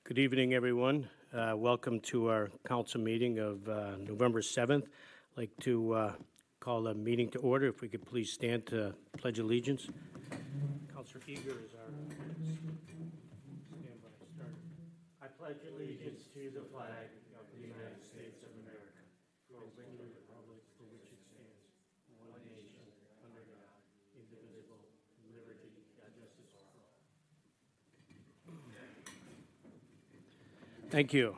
Good evening, everyone. Welcome to our council meeting of November 7th. I'd like to call the meeting to order. If we could please stand to pledge allegiance. Councilor Eager is our standby starter. I pledge allegiance to the flag of the United States of America, to the republic for which it stands, one nation, under God, indivisible, with liberty and justice for all. Thank you.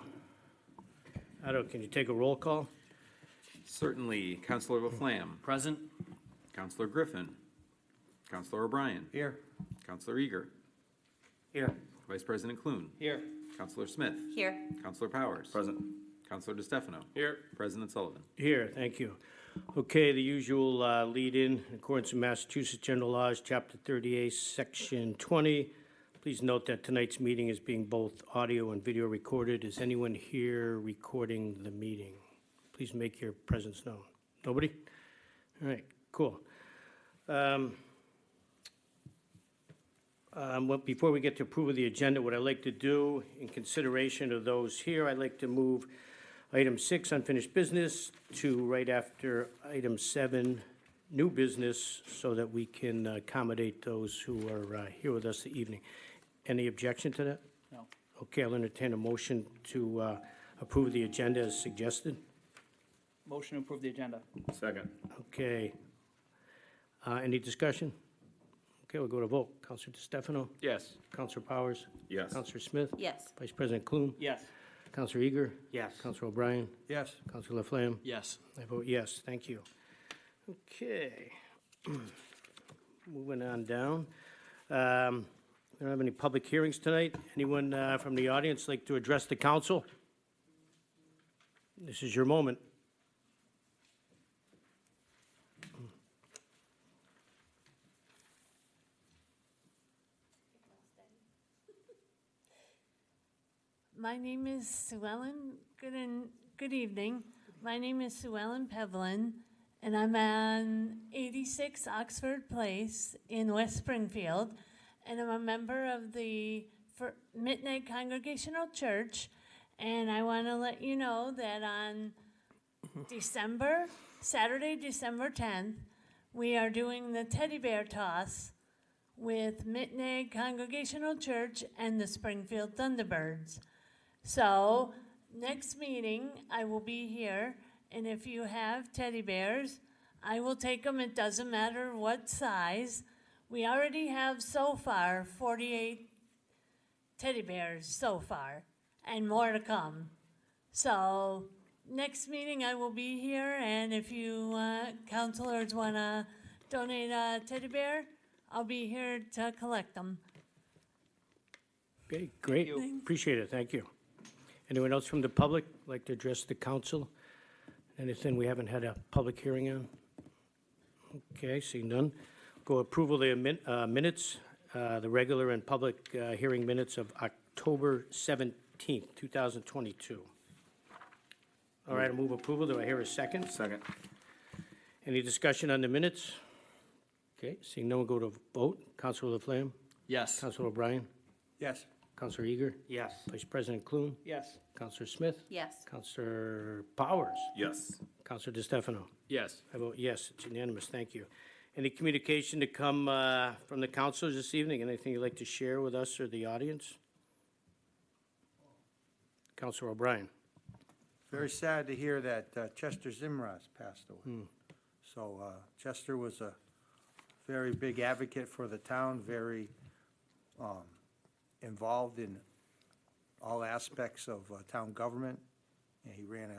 Otto, can you take a roll call? Certainly. Councilor Laflamme. Present. Councilor Griffin. Councilor O'Brien. Here. Councilor Eager. Here. Vice President Clune. Here. Councilor Smith. Here. Councilor Powers. Present. Councilor DeStefano. Here. President Sullivan. Here, thank you. Okay, the usual lead-in, in accordance with Massachusetts General Laws, Chapter 38, Section 20. Please note that tonight's meeting is being both audio and video recorded. Is anyone here recording the meeting? Please make your presence known. Nobody? All right, cool. Before we get to approve of the agenda, what I'd like to do, in consideration of those here, I'd like to move item 6, unfinished business, to right after item 7, new business, so that we can accommodate those who are here with us this evening. Any objection to that? No. Okay, I'll entertain a motion to approve the agenda as suggested. Motion to approve the agenda. Second. Okay. Any discussion? Okay, we'll go to vote. Councilor DeStefano? Yes. Councilor Powers? Yes. Councilor Smith? Yes. Vice President Clune? Yes. Councilor Eager? Yes. Councilor O'Brien? Yes. Councilor Laflamme? Yes. I vote yes. Thank you. Okay. Moving on down. We don't have any public hearings tonight. Anyone from the audience like to address the council? This is your moment. My name is Sue Ellen. Good evening. My name is Sue Ellen Pevlin, and I'm on 86 Oxford Place in West Springfield, and I'm a member of the Midnight Congregational Church, and I want to let you know that on Saturday, December 10th, we are doing the teddy bear toss with Midnight Congregational Church and the Springfield Thunderbirds. So, next meeting, I will be here, and if you have teddy bears, I will take them. It doesn't matter what size. We already have so far 48 teddy bears so far, and more to come. So, next meeting, I will be here, and if you counselors want to donate a teddy bear, I'll be here to collect them. Okay, great. Appreciate it. Thank you. Anyone else from the public like to address the council? Anything we haven't had a public hearing on? Okay, seeing none. Go approval of the minutes, the regular and public hearing minutes of October 17th, 2022. All right, I move approval. Do I hear a second? Second. Any discussion on the minutes? Okay, seeing no one, go to vote. Councilor Laflamme? Yes. Councilor O'Brien? Yes. Councilor Eager? Yes. Vice President Clune? Yes. Councilor Smith? Yes. Councilor Powers? Yes. Councilor DeStefano? Yes. I vote yes. It's unanimous. Thank you. Any communication to come from the councilors this evening? Anything you'd like to share with us or the audience? Councilor O'Brien? Very sad to hear that Chester Zimraz passed away. So Chester was a very big advocate for the town, very involved in all aspects of town government. And he ran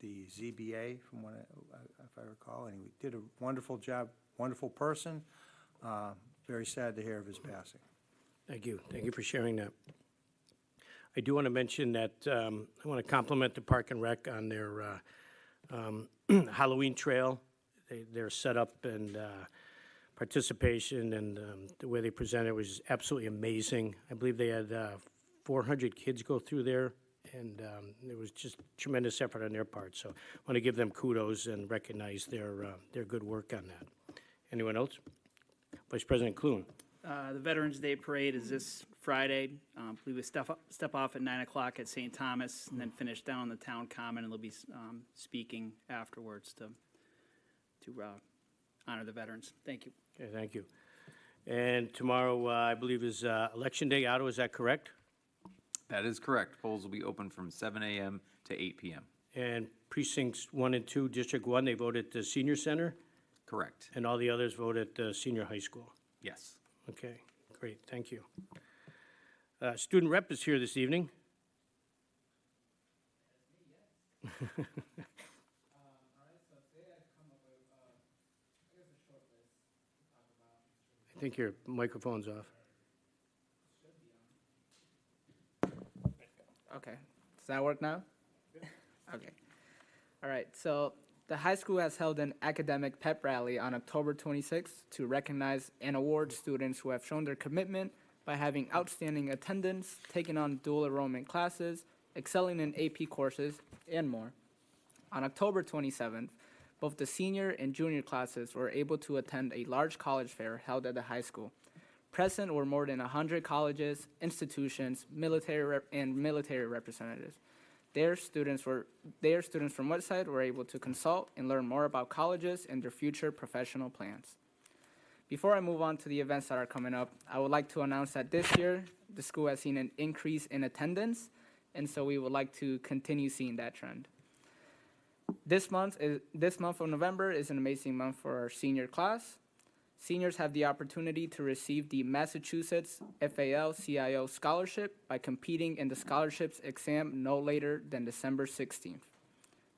the ZBA, from what if I recall, and he did a wonderful job, wonderful person. Very sad to hear of his passing. Thank you. Thank you for sharing that. I do want to mention that I want to compliment the Park and Rec on their Halloween trail. Their setup and participation and the way they presented was absolutely amazing. I believe they had 400 kids go through there, and it was just tremendous effort on their part. So I want to give them kudos and recognize their good work on that. Anyone else? Vice President Clune. The Veterans Day Parade is this Friday. I believe we step off at 9 o'clock at St. Thomas and then finish down on the town common, and they'll be speaking afterwards to honor the veterans. Thank you. Okay, thank you. And tomorrow, I believe, is Election Day. Otto, is that correct? That is correct. Polls will be open from 7 a.m. to 8 p.m. And precincts 1 and 2, District 1, they vote at the senior center, Correct. and all the others vote at the senior high school. Yes. Okay, great, thank you. Student rep is here this evening. I think your microphone's off. Okay, does that work now? Okay. All right, so the high school has held an academic pep rally on October 26th to recognize and award students who have shown their commitment by having outstanding attendance, taking on dual enrollment classes, excelling in AP courses, and more. On October 27th, both the senior and junior classes were able to attend a large college fair held at the high school. Present were more than 100 colleges, institutions, military representatives. Their students from Westside were able to consult and learn more about colleges and their future professional plans. Before I move on to the events that are coming up, I would like to announce that this year, the school has seen an increase in attendance, and so we would like to continue seeing that trend. This month of November is an amazing month for our senior class. Seniors have the opportunity to receive the Massachusetts FAL-CIO scholarship by competing in the scholarships exam no later than December 16th.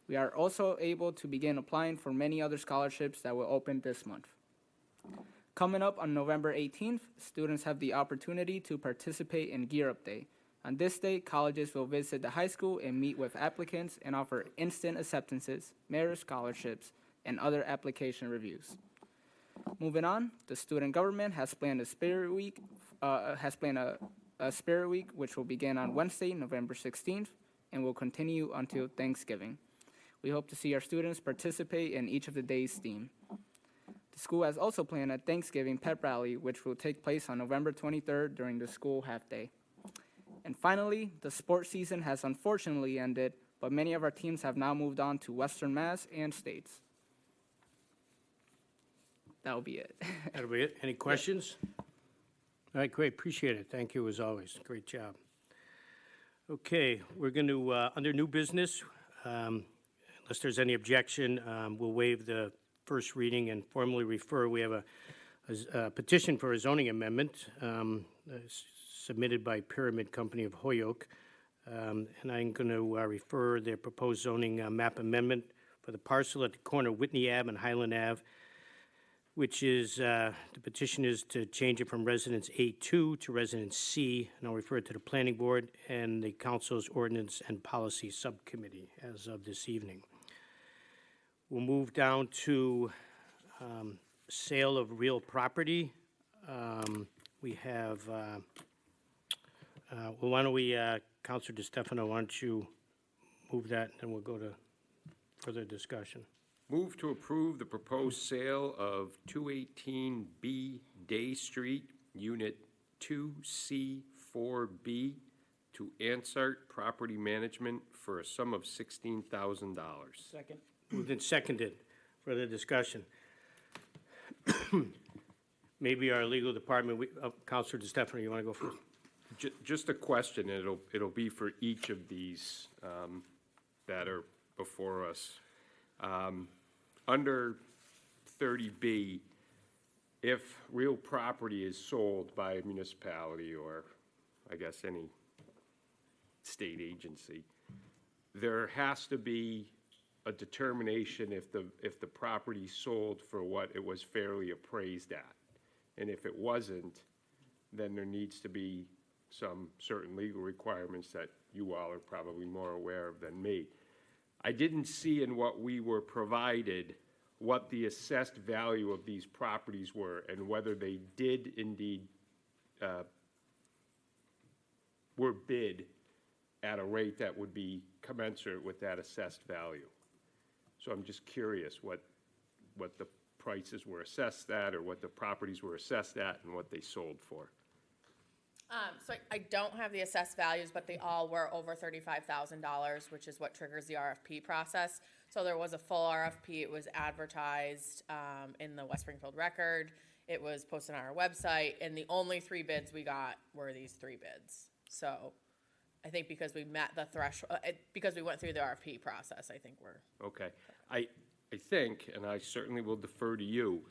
We are also able to begin applying for many other scholarships that will open this month. Coming up on November 18th, students have the opportunity to participate in Gear Up Day. On this day, colleges will visit the high school and meet with applicants and offer instant acceptances, merit scholarships, and other application reviews. Moving on, the student government has planned a Spirit Week, a Spirit Week, which will begin on Wednesday, November 16th, and will continue until Thanksgiving. We hope to see our students participate in each of the day's theme. The school has also planned a Thanksgiving pep rally, which will take place on November 23rd during the school half-day. And finally, the sports season has unfortunately ended, but many of our teams have now moved on to Western Mass and states. That'll be it. That'll be it. Any questions? All right, great, appreciate it. Thank you as always. Great job. Okay, we're going to, under new business, unless there's any objection, we'll waive the first reading and formally refer. We have a petition for a zoning amendment submitted by Pyramid Company of Holyoke. And I'm going to refer their proposed zoning map amendment for the parcel at the corner of Whitney Ave and Highland Ave, which is, the petition is to change it from Residence A2 to Residence C, and I'll refer it to the Planning Board and the Council's Ordinance and Policy Subcommittee as of this evening. We'll move down to sale of real property. We have, well, why don't we, Councilor DeStefano, why don't you move that, and then we'll go to further discussion. Move to approve the proposed sale of 218B Day Street, Unit 2C4B, to Ansart Property Management for a sum of $16,000. Second. Moved and seconded. Further discussion. Maybe our legal department, Councilor DeStefano, you want to go first? Just a question, and it'll be for each of these that are before us. Under 30B, if real property is sold by a municipality or, I guess, any state agency, there has to be a determination if the property sold for what it was fairly appraised at. And if it wasn't, then there needs to be some certain legal requirements that you all are probably more aware of than me. I didn't see in what we were provided what the assessed value of these properties were and whether they did indeed were bid at a rate that would be commensurate with that assessed value. So I'm just curious what the prices were assessed at, or what the properties were assessed at, and what they sold for. So I don't have the assessed values, but they all were over $35,000, which is what triggers the RFP process. So there was a full RFP. It was advertised in the West Springfield Record. It was posted on our website, and the only 3 bids we got were these 3 bids. So I think because we met the threshold, because we went through the RFP process, I think we're. Okay. I think, and I certainly will defer to you,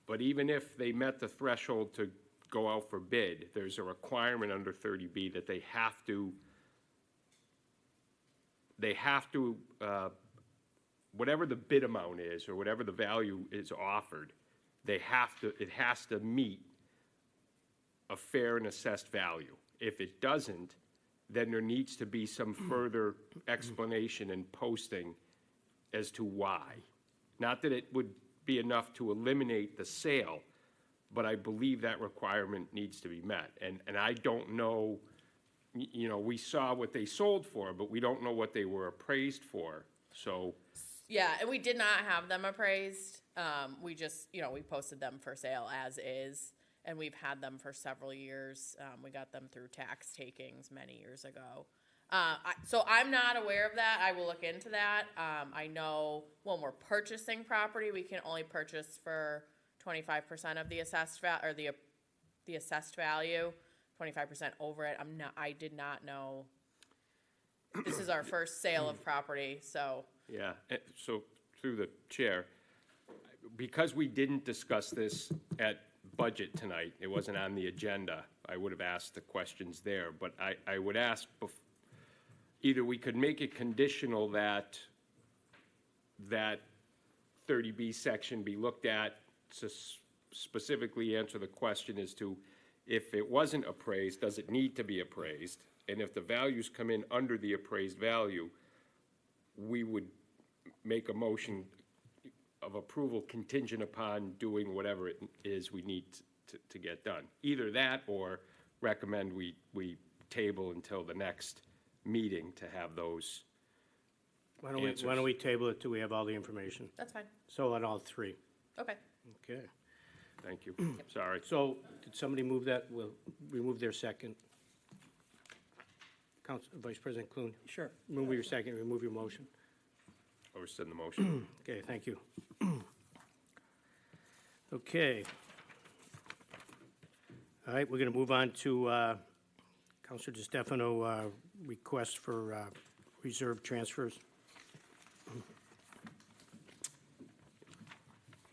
but even if they met the threshold to go out for bid, there's a requirement under 30B that they have to, whatever the bid amount is, or whatever the value is offered, it has to meet a fair and assessed value. If it doesn't, then there needs to be some further explanation and posting as to why. Not that it would be enough to eliminate the sale, but I believe that requirement needs to be met. And I don't know, you know, we saw what they sold for, but we don't know what they were appraised for, so. Yeah, and we did not have them appraised. We just, you know, we posted them for sale as is, and we've had them for several years. We got them through tax takings many years ago. So I'm not aware of that. I will look into that. I know when we're purchasing property, we can only purchase for 25% of the assessed or the assessed value, 25% over it. I did not know. This is our first sale of property, so. Yeah, so through the chair, because we didn't discuss this at budget tonight, it wasn't on the agenda, I would have asked the questions there, but I would ask, either we could make it conditional that 30B section be looked at to specifically answer the question as to if it wasn't appraised, does it need to be appraised? And if the values come in under the appraised value, we would make a motion of approval contingent upon doing whatever it is we need to get done. Either that or recommend we table until the next meeting to have those answers. Why don't we table it till we have all the information? That's fine. So on all 3. Okay. Okay. Thank you. Sorry. So did somebody move that? We'll remove their second. Vice President Clune? Sure. Remove your second, remove your motion. I'll rescind the motion. Okay, thank you. Okay. All right, we're going to move on to Councilor DeStefano request for reserve transfers.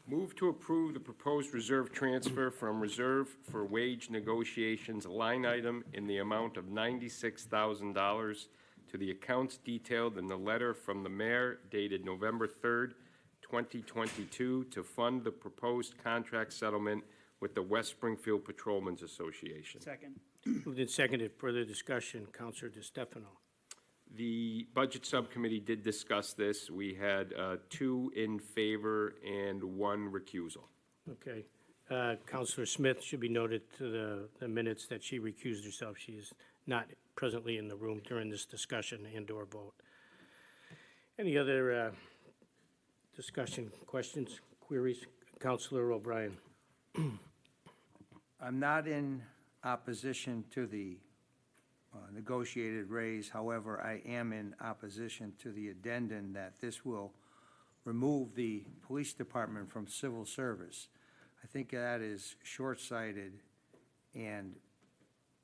Move to approve the proposed reserve transfer from reserve for wage negotiations line item in the amount of $96,000 to the accounts detailed in the letter from the mayor dated November 3rd, 2022, to fund the proposed contract settlement with the West Springfield Patrolmen's Association. Second. Moved and seconded. Further discussion. Councilor DeStefano. The Budget Subcommittee did discuss this. We had 2 in favor and 1 recusal. Okay. Councilor Smith should be noted to the minutes that she recused herself. She is not presently in the room during this discussion and/or vote. Any other discussion, questions, queries? Councilor O'Brien. I'm not in opposition to the negotiated raise. However, I am in opposition to the addendum that this will remove the police department from civil service. I think that is short-sighted, and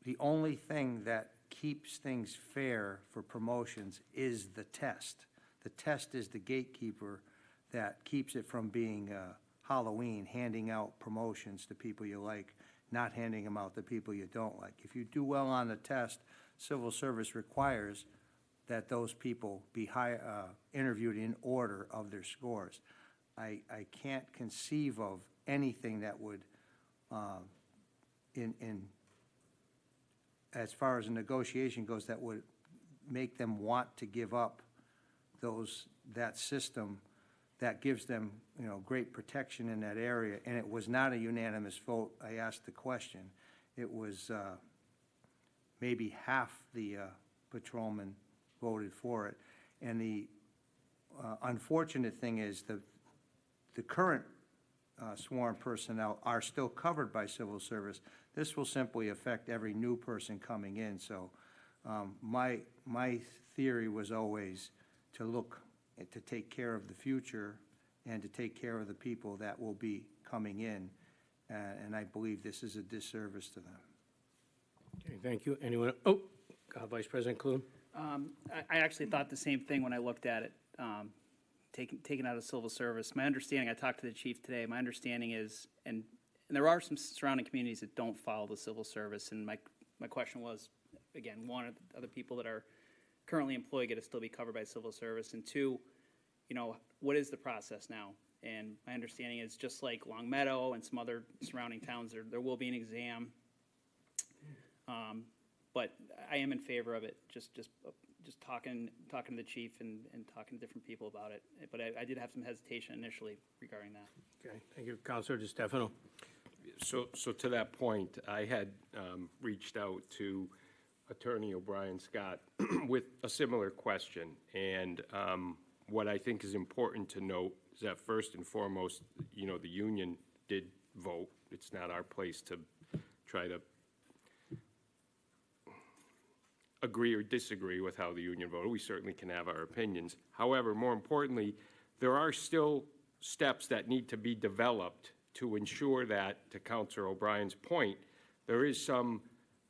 the only thing that keeps things fair for promotions is the test. The test is the gatekeeper that keeps it from being Halloween, handing out promotions to people you like, not handing them out to people you don't like. If you do well on the test, civil service requires that those people be interviewed in order of their scores. I can't conceive of anything that would, as far as a negotiation goes, that would make them want to give up that system that gives them, you know, great protection in that area. And it was not a unanimous vote. I asked the question. It was maybe half the patrolmen voted for it. And the unfortunate thing is the current sworn personnel are still covered by civil service. This will simply affect every new person coming in. So my theory was always to look, to take care of the future and to take care of the people that will be coming in. And I believe this is a disservice to them. Okay, thank you. Anyone, Vice President Clune? I actually thought the same thing when I looked at it, taken out of civil service. My understanding, I talked to the chief today, my understanding is, and there are some surrounding communities that don't follow the civil service, and my question was, again, one, are the other people that are currently employed get to still be covered by civil service, and two, you know, what is the process now? And my understanding is, just like Long Meadow and some other surrounding towns, there will be an exam. But I am in favor of it, just talking to the chief and talking to different people about it. But I did have some hesitation initially regarding that. Okay, thank you. Counselor DeStefano? So to that point, I had reached out to Attorney O'Brien Scott with a similar question. And what I think is important to note is that first and foremost, you know, the union did vote. It's not our place to try to agree or disagree with how the union voted. We certainly can have our opinions. However, more importantly, there are still steps that need to be developed to ensure that, to Counselor O'Brien's point, there is some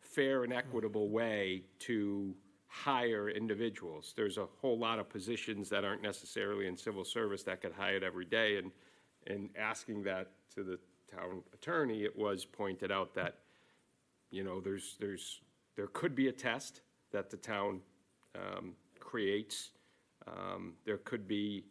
fair and equitable way to hire individuals. There's a whole lot of positions that aren't necessarily in civil service that get hired every day, and asking that to the town attorney, it was pointed out that, you know, there could be a test that the town creates. There could be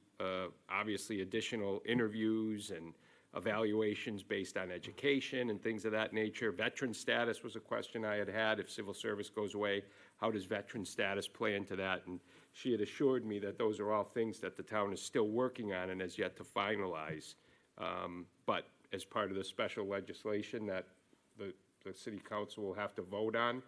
obviously additional interviews and evaluations based on education and things of that nature. Veteran status was a question I had. If civil service goes away, how does veteran status play into that? And she had assured me that those are all things that the town is still working on and has yet to finalize. But as part of the special legislation that the city council will have to vote on,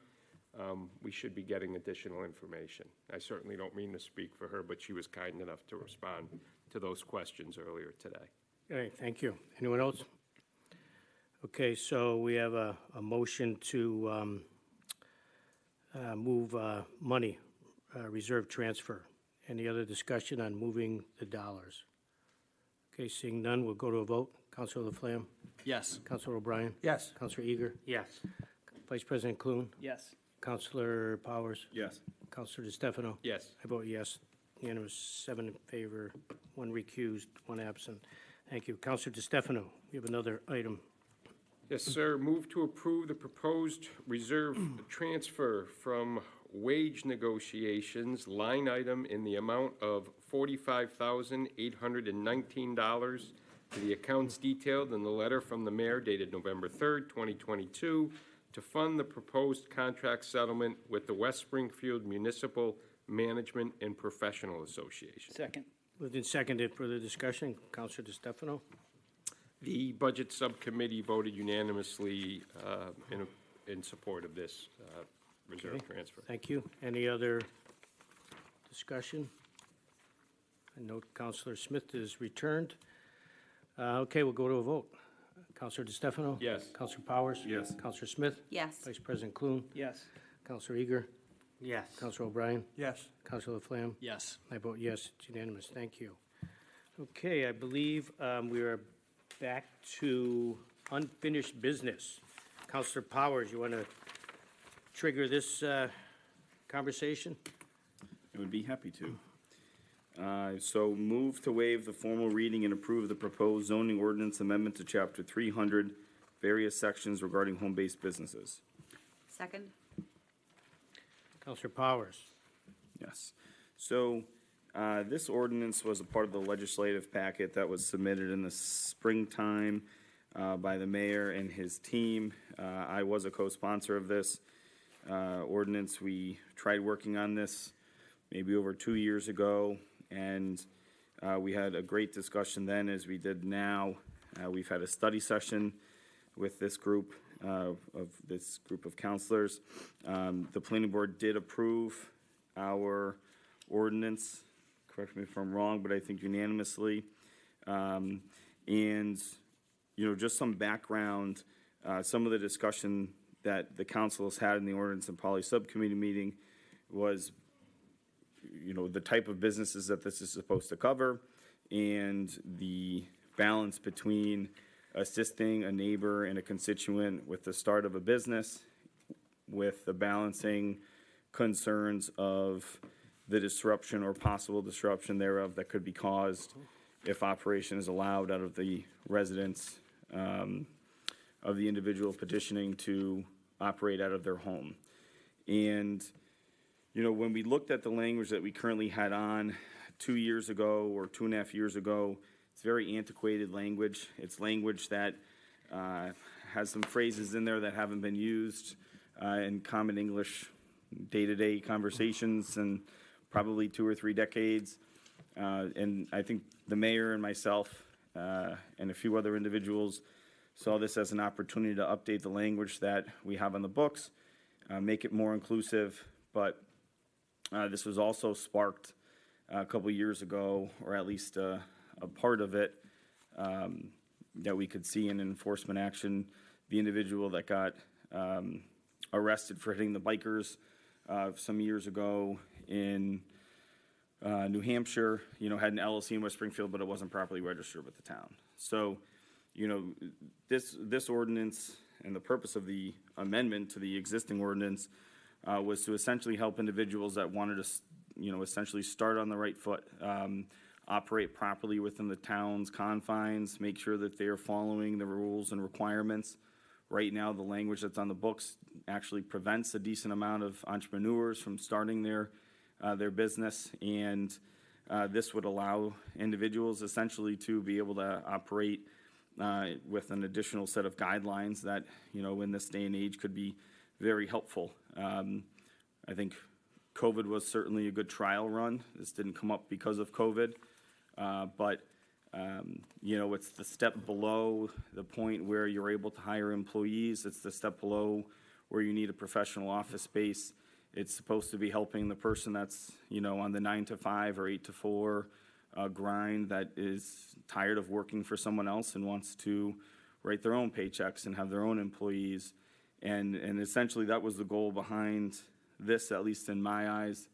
we should be getting additional information. I certainly don't mean to speak for her, but she was kind enough to respond to those questions earlier today. Okay, thank you. Anyone else? Okay, so we have a motion to move money, reserve transfer. Any other discussion on moving the dollars? Okay, seeing none, we'll go to a vote. Councilor Laflamme? Yes. Councilor O'Brien? Yes. Councilor Eager? Yes. Vice President Clune? Yes. Councilor Powers? Yes. Councilor DeStefano? Yes. I vote yes. Unanimous, 7 in favor, 1 recused, 1 absent. Thank you. Councilor DeStefano, we have another item. Yes, sir. Move to approve the proposed reserve transfer from wage negotiations line item in the amount of $45,819 to the accounts detailed in the letter from the mayor dated November 3rd, 2022, to fund the proposed contract settlement with the West Springfield Municipal Management and Professional Association. Second. Moved and seconded. Further discussion. Councilor DeStefano? The Budget Subcommittee voted unanimously in support of this reserve Okay. transfer. Thank you. Any other discussion? I note Councilor Smith is returned. Okay, we'll go to a vote. Councilor DeStefano? Yes. Councilor Powers? Yes. Councilor Smith? Yes. Vice President Clune? Yes. Councilor Eager? Yes. Councilor O'Brien? Yes. Councilor Laflamme? Yes. I vote yes, it's unanimous, thank you. Okay, I believe we are back to unfinished business. Councilor Powers, you want to trigger this conversation? I would be happy to. So move to waive the formal reading and approve the proposed zoning ordinance amendment to Chapter 300, various sections regarding home-based businesses. Second? Councilor Powers? Yes. So this ordinance was a part of the legislative packet that was submitted in the springtime by the mayor and his team. I was a co-sponsor of this ordinance. We tried working on this maybe over 2 years ago, and we had a great discussion then as we did now. We've had a study session with this group of counselors. The planning board did approve our ordinance, correct me if I'm wrong, but I think unanimously. And just some background, some of the discussion that the council has had in the ordinance and policy subcommittee meeting was, the type of businesses that this is supposed to cover and the balance between assisting a neighbor and a constituent with the start of a business with the balancing concerns of the disruption or possible disruption thereof that could be caused if operation is allowed out of the residence of the individual petitioning to operate out of their home. And, when we looked at the language that we currently had on 2 years ago or 2.5 years ago, it's very antiquated language. It's language that has some phrases in there that haven't been used in common English day-to-day conversations in probably 2 or 3 decades. And I think the mayor and myself and a few other individuals saw this as an opportunity to update the language that we have on the books, make it more inclusive. But this was also sparked a couple years ago, or at least a part of it, that we could see in enforcement action. The individual that got arrested for hitting the bikers some years ago in New Hampshire, had an LLC in West Springfield, but it wasn't properly registered with the town. So, this ordinance and the purpose of the amendment to the existing ordinance was to essentially help individuals that wanted to, essentially start on the right foot, operate properly within the town's confines, make sure that they are following the rules and requirements. Right now, the language that's on the books actually prevents a decent amount of entrepreneurs from starting their business, and this would allow individuals essentially to be able to operate with an additional set of guidelines that, in this day and age could be very helpful. I think COVID was certainly a good trial run. This didn't come up because of COVID, but it's the step below the point where you're able to hire employees. It's the step below where you need a professional office space. It's supposed to be helping the person that's, on the 9 to 5 or 8 to 4 grind, that is tired of working for someone else and wants to write their own paychecks and have their own employees. And essentially that was the goal behind this, at least in my eyes.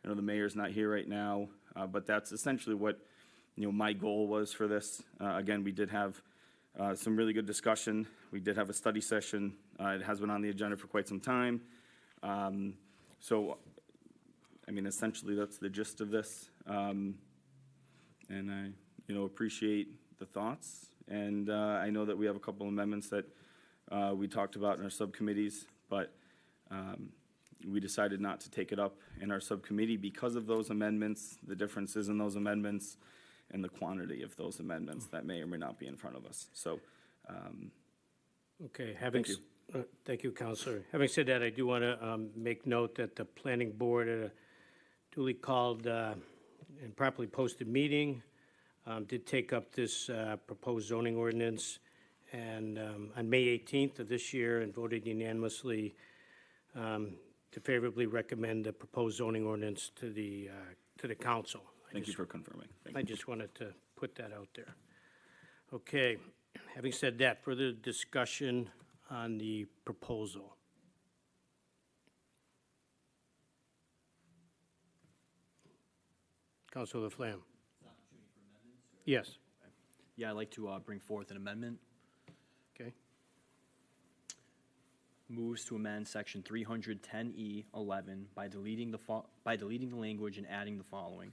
I know the mayor's not here right now, but that's essentially what, my goal was for this. Again, we did have some really good discussion. We did have a study session. It has been on the agenda for quite some time. So, essentially that's the gist of this. And I, appreciate the thoughts. And I know that we have a couple amendments that we talked about in our subcommittees, but we decided not to take it up in our subcommittee because of those amendments, the differences in those amendments, and the quantity of those amendments that may or may not be in front of us. So, Okay, Thank you. Thank you, Counselor. Having said that, I do want to make note that the planning board at a duly called and properly posted meeting did take up this proposed zoning ordinance and on May 18th of this year and voted unanimously to favorably recommend the proposed zoning ordinance to the council. Thank you for confirming. Thank I you. just wanted to put that out there. Okay, having said that, further discussion on the proposal. Councilor Laflamme. Yes, Yeah, I'd like to bring forth an amendment. okay. Moves to amend section 310E11 by deleting the language and adding the following.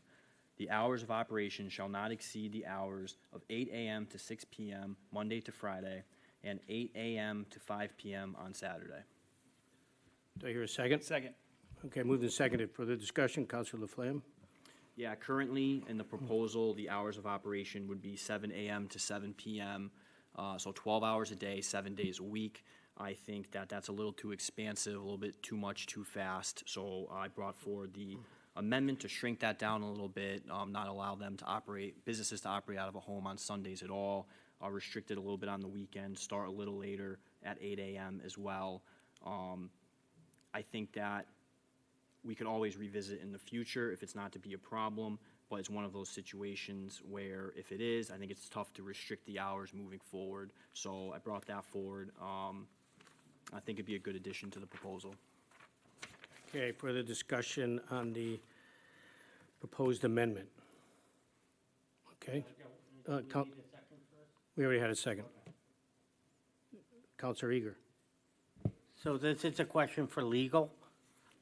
The hours of operation shall not exceed the hours of 8 a.m. to 6 p.m. Monday to Friday and 8 a.m. to 5 p.m. on Saturday. Do I hear a second? Second. Okay, moved and seconded. Further discussion, Councilor Laflamme? Yeah, currently in the proposal, the hours of operation would be 7 a.m. to 7 p.m., so 12 hours a day, 7 days a week. I think that that's a little too expansive, a little bit too much, too fast, so I brought forward the amendment to shrink that down a little bit, not allow them to operate, businesses to operate out of a home on Sundays at all, restrict it a little bit on the weekend, start a little later at 8 a.m. as well. I think that we could always revisit in the future if it's not to be a problem, but it's one of those situations where if it is, I think it's tough to restrict the hours moving forward. So I brought that forward. I think it'd be a good addition to the proposal. Okay, further discussion on the proposed amendment? Okay. We already had a second. Counselor Eager. So this is a question for legal.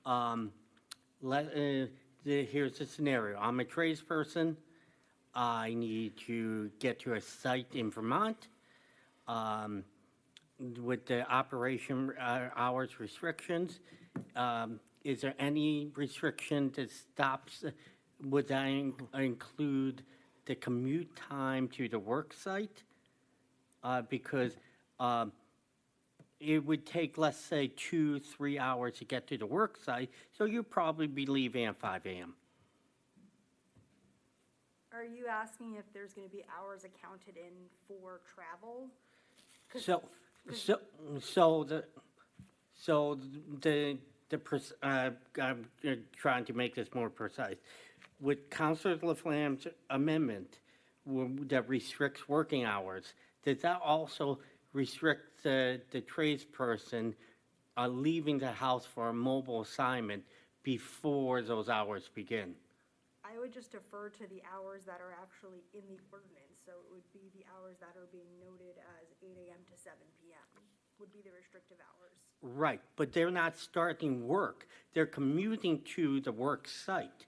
Here's the scenario. I'm a tradesperson. I need to get to a site in Vermont. With the operation hours restrictions, is there any restriction that stops, would that include the commute time to the work site? Because it would take, let's say, 2-3 hours to get to the work site, so you'd probably be leaving at 5 a.m. Are you asking if there's gonna be hours accounted in for travel? I'm trying to make this more precise. With Councilor Laflamme's amendment that restricts working hours, does that also restrict the tradesperson leaving the house for a mobile assignment before those hours begin? I would just defer to the hours that are actually in the ordinance, so it would be the hours that are being noted as 8 a.m. to 7 p.m. would be the restrictive hours. Right, but they're not starting work. They're commuting to the work site.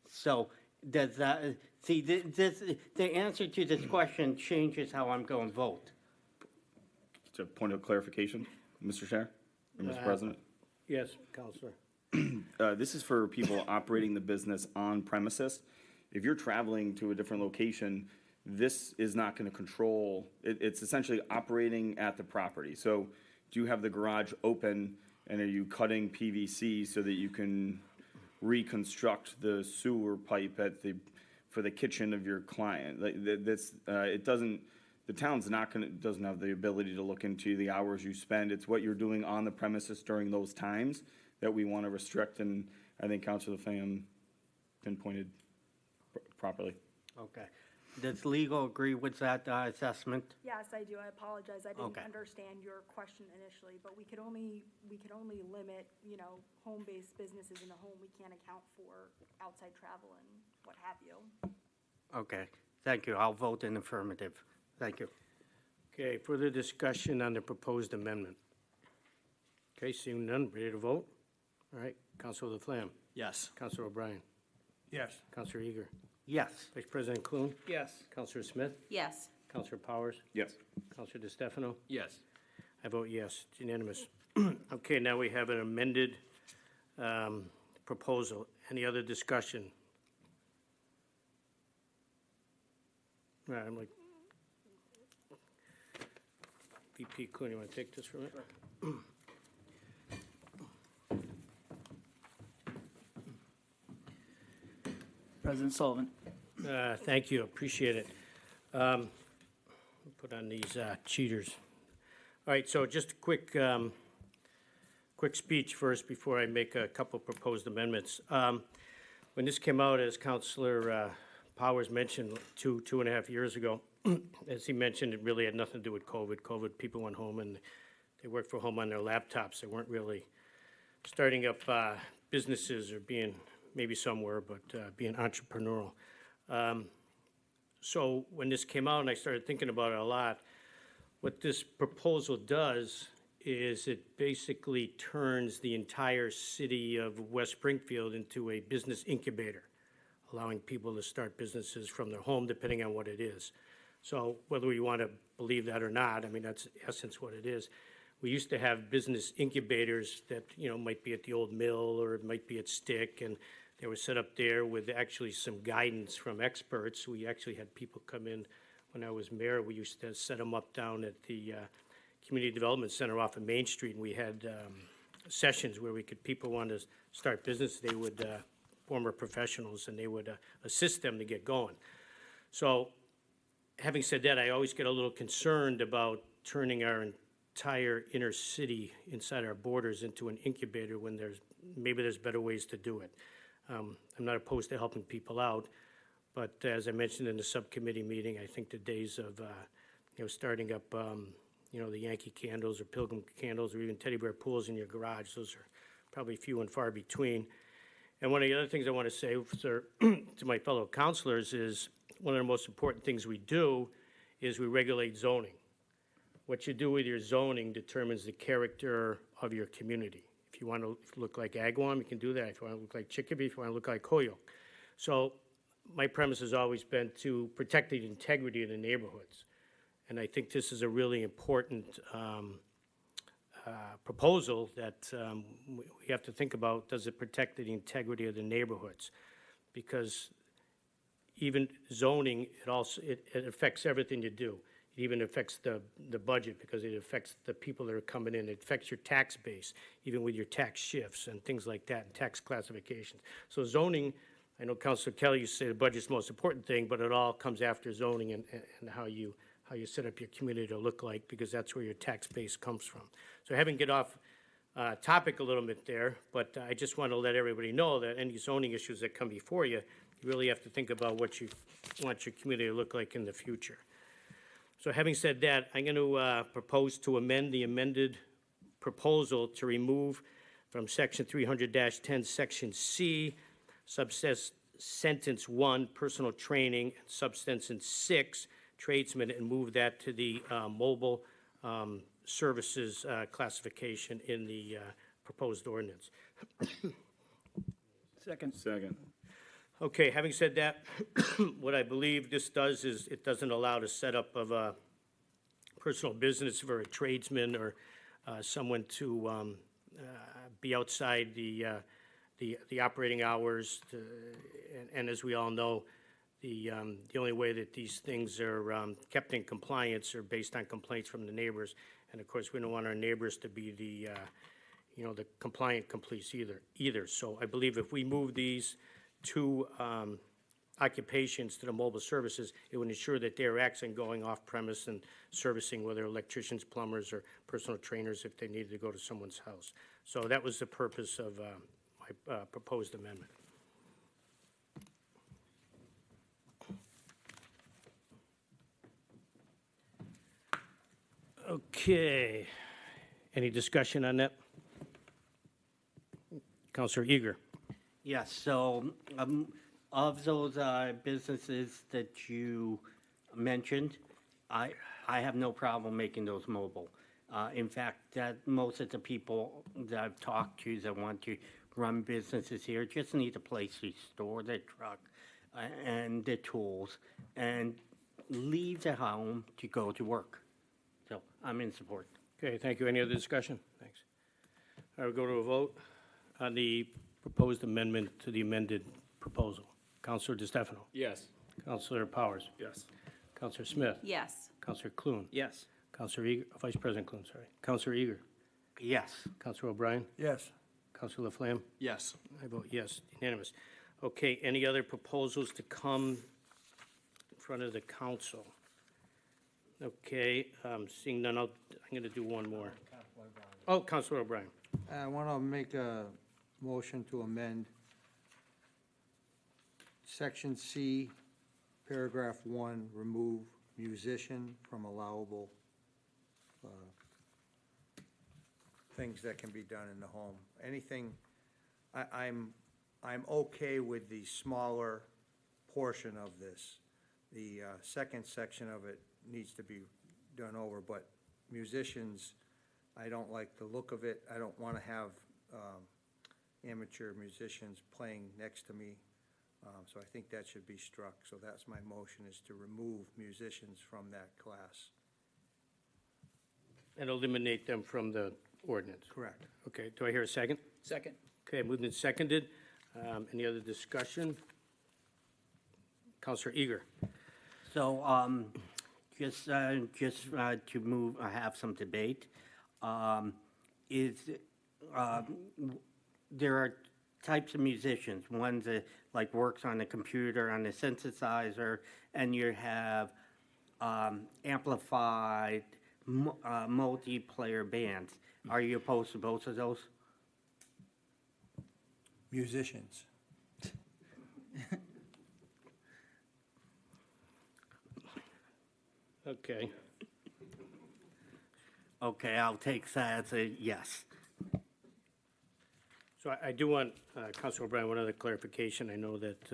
So does that, see, the answer to this question changes how I'm going to vote. Just a point of clarification, Mr. Chair, or Mr. President. Yes, Counselor. This is for people operating the business on premises. If you're traveling to a different location, this is not going to control, it's essentially operating at the property. So do you have the garage open and are you cutting PVC so that you can reconstruct the sewer pipe for the kitchen of your client? Like this, it doesn't, the town's doesn't have the ability to look into the hours you spend. It's what you're doing on the premises during those times that we want to restrict, and I think Councilor Pham pinpointed properly. Okay. Does legal agree with that assessment? Yes, I do. I apologize. I didn't Okay. understand your question initially, but we could only limit, home-based businesses in the home. We can't account for outside travel and what have you. Okay, thank you. I'll vote in affirmative. Thank you. Okay, further discussion on the proposed amendment? Okay, seeing none, ready to vote? All right, Counselor Laflamme. Yes. Counselor O'Brien. Yes. Counselor Eager. Yes. Vice President Clune. Yes. Counselor Smith. Yes. Counselor Powers. Yes. Counselor DeStefano. Yes. I vote yes, it's unanimous. Okay, now we have an amended proposal. Any other discussion? All right, I'm like, VP Clune, you want to take this from it? President Sullivan. Thank you, appreciate it. Put on these cheaters. All right, so just a quick speech first before I make a couple proposed amendments. When this came out, as Councilor Powers mentioned, two and a half years ago, as he mentioned, it really had nothing to do with COVID. COVID, people went home and they worked from home on their laptops. They weren't really starting up businesses or being, maybe some were, but being entrepreneurial. So when this came out and I started thinking about it a lot, what this proposal does is it basically turns the entire city of West Springfield into a business incubator, allowing people to start businesses from their home, depending on what it is. So whether you want to believe that or not, I mean, that's in essence what it is. We used to have business incubators that, might be at the old mill or it might be at Stick, and they were set up there with actually some guidance from experts. We actually had people come in. When I was mayor, we used to set them up down at the Community Development Center off of Main Street, and we had sessions where people wanted to start business. They would, former professionals, and they would assist them to get going. So having said that, I always get a little concerned about turning our entire inner city inside our borders into an incubator when there's maybe there's better ways to do it. I'm not opposed to helping people out, but as I mentioned in the subcommittee meeting, I think the days of, starting up, the Yankee candles or Pilgrim candles or even teddy bear pools in your garage, those are probably few and far between. And one of the other things I want to say sir, to my fellow counselors is one of the most important things we do is we regulate zoning. What you do with your zoning determines the character of your community. If you want to look like Agawam, you can do that. If you want to look like Chicopee, if you want to look like Holyoke. So my premise has always been to protect the integrity of the neighborhoods. And I think this is a really important proposal that we have to think about. Does it protect the integrity of the neighborhoods? Because even zoning, it affects everything you do. It even affects the budget because it affects the people that are coming in. It affects your tax base, even with your tax shifts and things like that, and tax classifications. So zoning, I know Councilor Kelly used to say the budget's the most important thing, but it all comes after zoning and how you set up your community to look like, because that's where your tax base comes from. So having get off topic a little bit there, but I just want to let everybody know that any zoning issues that come before you, you really have to think about what you want your community to look like in the future. So having said that, I'm going to propose to amend the amended proposal to remove from Section 300-10, Section C, sentence 1, personal training, and subsentence 6, tradesmen, and move that to the mobile services classification in the proposed ordinance. Second. Second. Okay, having said that, what I believe this does is it doesn't allow the setup of a personal business for a tradesman or someone to be outside the operating hours. And as we all know, the only way that these things are kept in compliance are based on complaints from the neighbors. And of course, we don't want our neighbors to be the compliant compliance either. So I believe if we move these two occupations to the mobile services, it would ensure that they're actually going off premise and servicing, whether electricians, plumbers, or personal trainers if they needed to go to someone's house. So that was the purpose of my proposed amendment. Okay. Any discussion on that? Councilor Eager. Yes, so of those businesses that you mentioned, I have no problem making those mobile. In fact, that most of the people that I've talked to that want to run businesses here just need a place to store their truck and their tools and leave their home to go to work. So I'm in support. Okay, thank you. Any other discussion? Thanks. I will go to a vote on the proposed amendment to the amended proposal. Councilor DeStefano. Yes. Councilor Powers. Yes. Councilor Smith. Yes. Councilor Clune. Yes. Councilor Eager, Vice President Clune, sorry. Councilor Eager. Yes. Councilor O'Brien. Yes. Councilor Laflamme. Yes. I vote yes, unanimous. Okay, any other proposals to come in front of the council? Okay, seeing none, I'm going to do one more. Oh, Councilor O'Brien. I want to make a motion to amend Section C, paragraph 1, remove musician from allowable things that can be done in the home. Anything, I'm okay with the smaller portion of this. The second section of it needs to be done over, but musicians, I don't like the look of it. I don't want to have amateur musicians playing next to me. So I think that should be struck. So that's my motion, is to remove musicians from that class. And eliminate them from the ordinance. Correct. Okay, do I hear a second? Second. Okay, moved and seconded. Any other discussion? Councilor Eager. So, just to move, have some debate, there are types of musicians. One's like works on the computer, on the synthesizer, and you have amplified multiplayer bands. Are you opposed to both of those? musicians. Okay. Okay, I'll take that as a yes. So I do want, Councilor O'Brien, one other clarification. I know that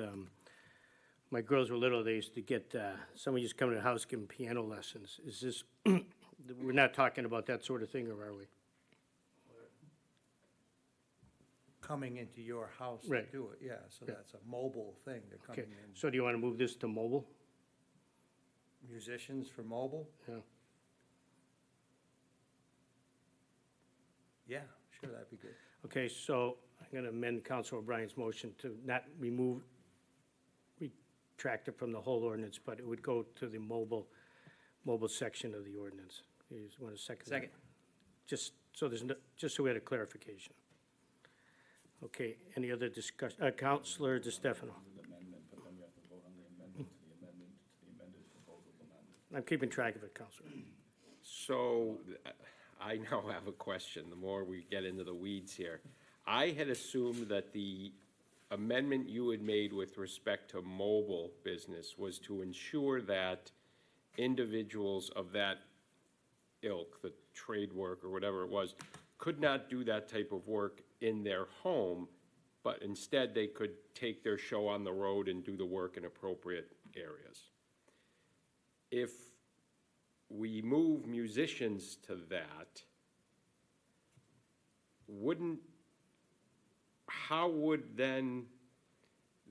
my girls were little, they used to get, someone used to come to the house, give them piano lessons. Is this, we're not talking about that sort of thing, or are we? Coming into your house to Right. do it, yeah, so Yeah. that's a mobile thing, they're Okay, coming in. so do you want to move this to mobile? Musicians for mobile? Yeah. Yeah, sure, that'd be good. Okay, so I'm going to amend Councilor O'Brien's motion to not retract it from the whole ordinance, but it would go to the mobile section of the ordinance. You just want a second? that? Second. Just so just so we had a clarification. Okay, any other discussion? Councilor DeStefano. I'm keeping track of it, Councilor. So I now have a question, the more we get into the weeds here. I had assumed that the amendment you had made with respect to mobile business was to ensure that individuals of that ilk, the trade work or whatever it was, could not do that type of work in their home, but instead they could take their show on the road and do the work in appropriate areas. If we move musicians to that, how would then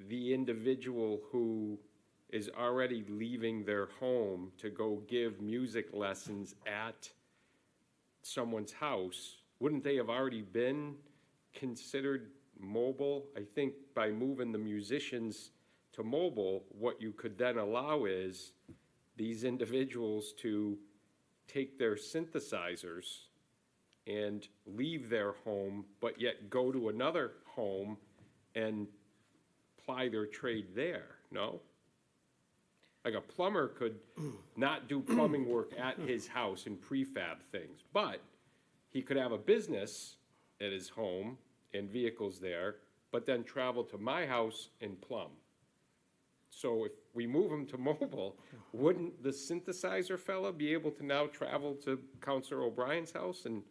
the individual who is already leaving their home to go give music lessons at someone's house, wouldn't they have already been considered mobile? I think by moving the musicians to mobile, what you could then allow is these individuals to take their synthesizers and leave their home, but yet go to another home and ply their trade there, no? Like a plumber could not do plumbing work at his house and prefab things, but he could have a business at his home and vehicles there, but then travel to my house and plumb. So if we move him to mobile, wouldn't the synthesizer fella be able to now travel to Counselor O'Brien's house and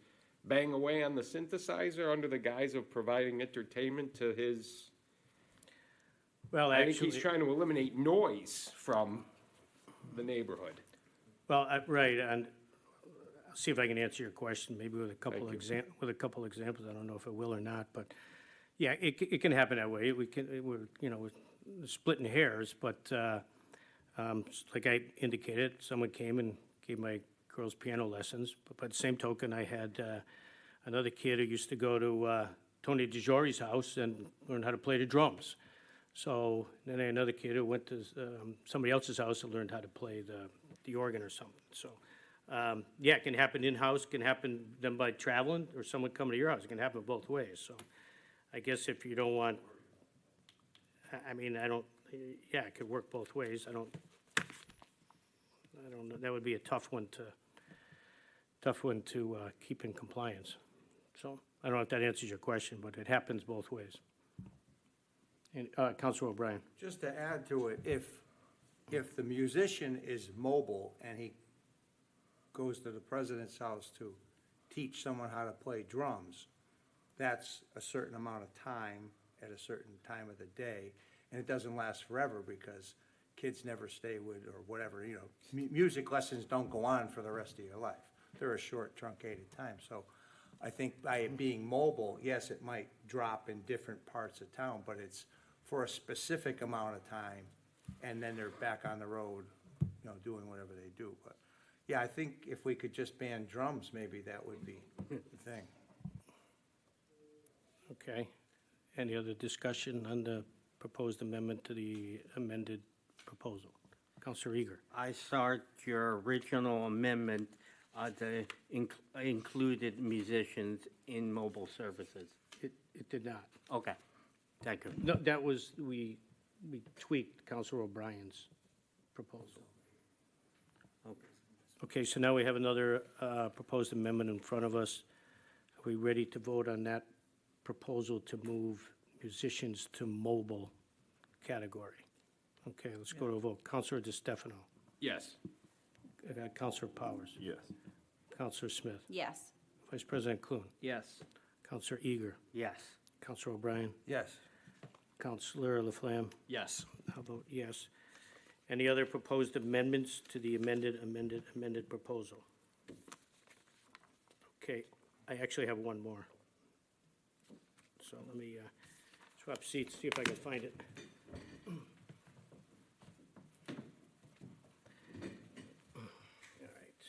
bang away on the synthesizer under the guise of providing entertainment to his? Well, I think he's actually, trying to eliminate noise from the neighborhood. well, right, and I'll see if I can answer your question, maybe with a couple Thank with a couple examples. I don't know if it will or not, but yeah, it can happen that way. We're splitting hairs, but like I indicated, someone came and gave my girls piano lessons. But by the same token, I had another kid who used to go to Tony DeJory's house and learn how to play the drums. So then I had another kid who went to somebody else's house and learned how to play the organ or something. So yeah, it can happen in-house, can happen then by traveling, or someone coming to your house. It can happen both ways. So I guess if you don't want, I mean, I don't, yeah, it could work both ways. I don't know, that would be a tough one to keep in compliance. So I don't know if that answers your question, but it happens both ways. And, Councilor O'Brien. Just to add to it, if the musician is mobile and he goes to the president's house to teach someone how to play drums, that's a certain amount of time at a certain time of the day, and it doesn't last forever because kids never stay with, or whatever, music lessons don't go on for the rest of your life. They're a short, truncated time. So I think by it being mobile, yes, it might drop in different parts of town, but it's for a specific amount of time, and then they're back on the road, doing whatever they do. But yeah, I think if we could just ban drums, maybe that would be the thing. Okay. Any other discussion on the proposed amendment to the amended proposal? Councilor Eager. I start your original amendment that included musicians in mobile services. It did not. Okay, thank you. No, that was, we tweaked Councilor O'Brien's proposal. Okay. Okay, so now we have another proposed amendment in front of us. Are we ready to vote on that proposal to move musicians to mobile category. Okay, let's go to a vote. Counselor DeStefano. Yes. Counselor Powers. Yes. Counselor Smith. Yes. Vice President Clune. Yes. Counselor Eager. Yes. Counselor O'Brien. Yes. Counselor Laflamme. Yes. I'll vote yes. Any other proposed amendments to the amended proposal? Okay, I actually have one more. So let me swap seats, see if I can find it. All right.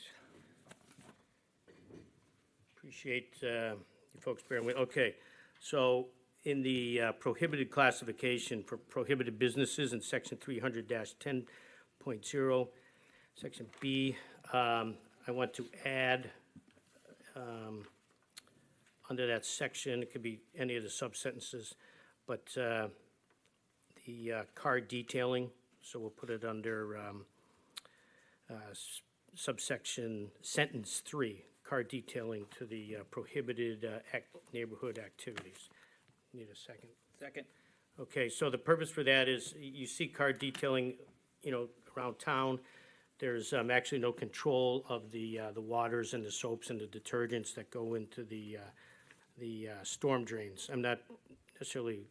Appreciate you folks bearing with. Okay, so in the prohibited classification for prohibited businesses in section 300-10.0, section B, I want to add under that section, it could be any of the sub-sentences, but the car detailing, so we'll put it under subsection, sentence 3, car detailing to the prohibited neighborhood activities. Need a second? Second. Okay, so the purpose for that is, you see car detailing, around town. There's actually no control of the waters and the soaps and the detergents that go into the storm drains. I'm not necessarily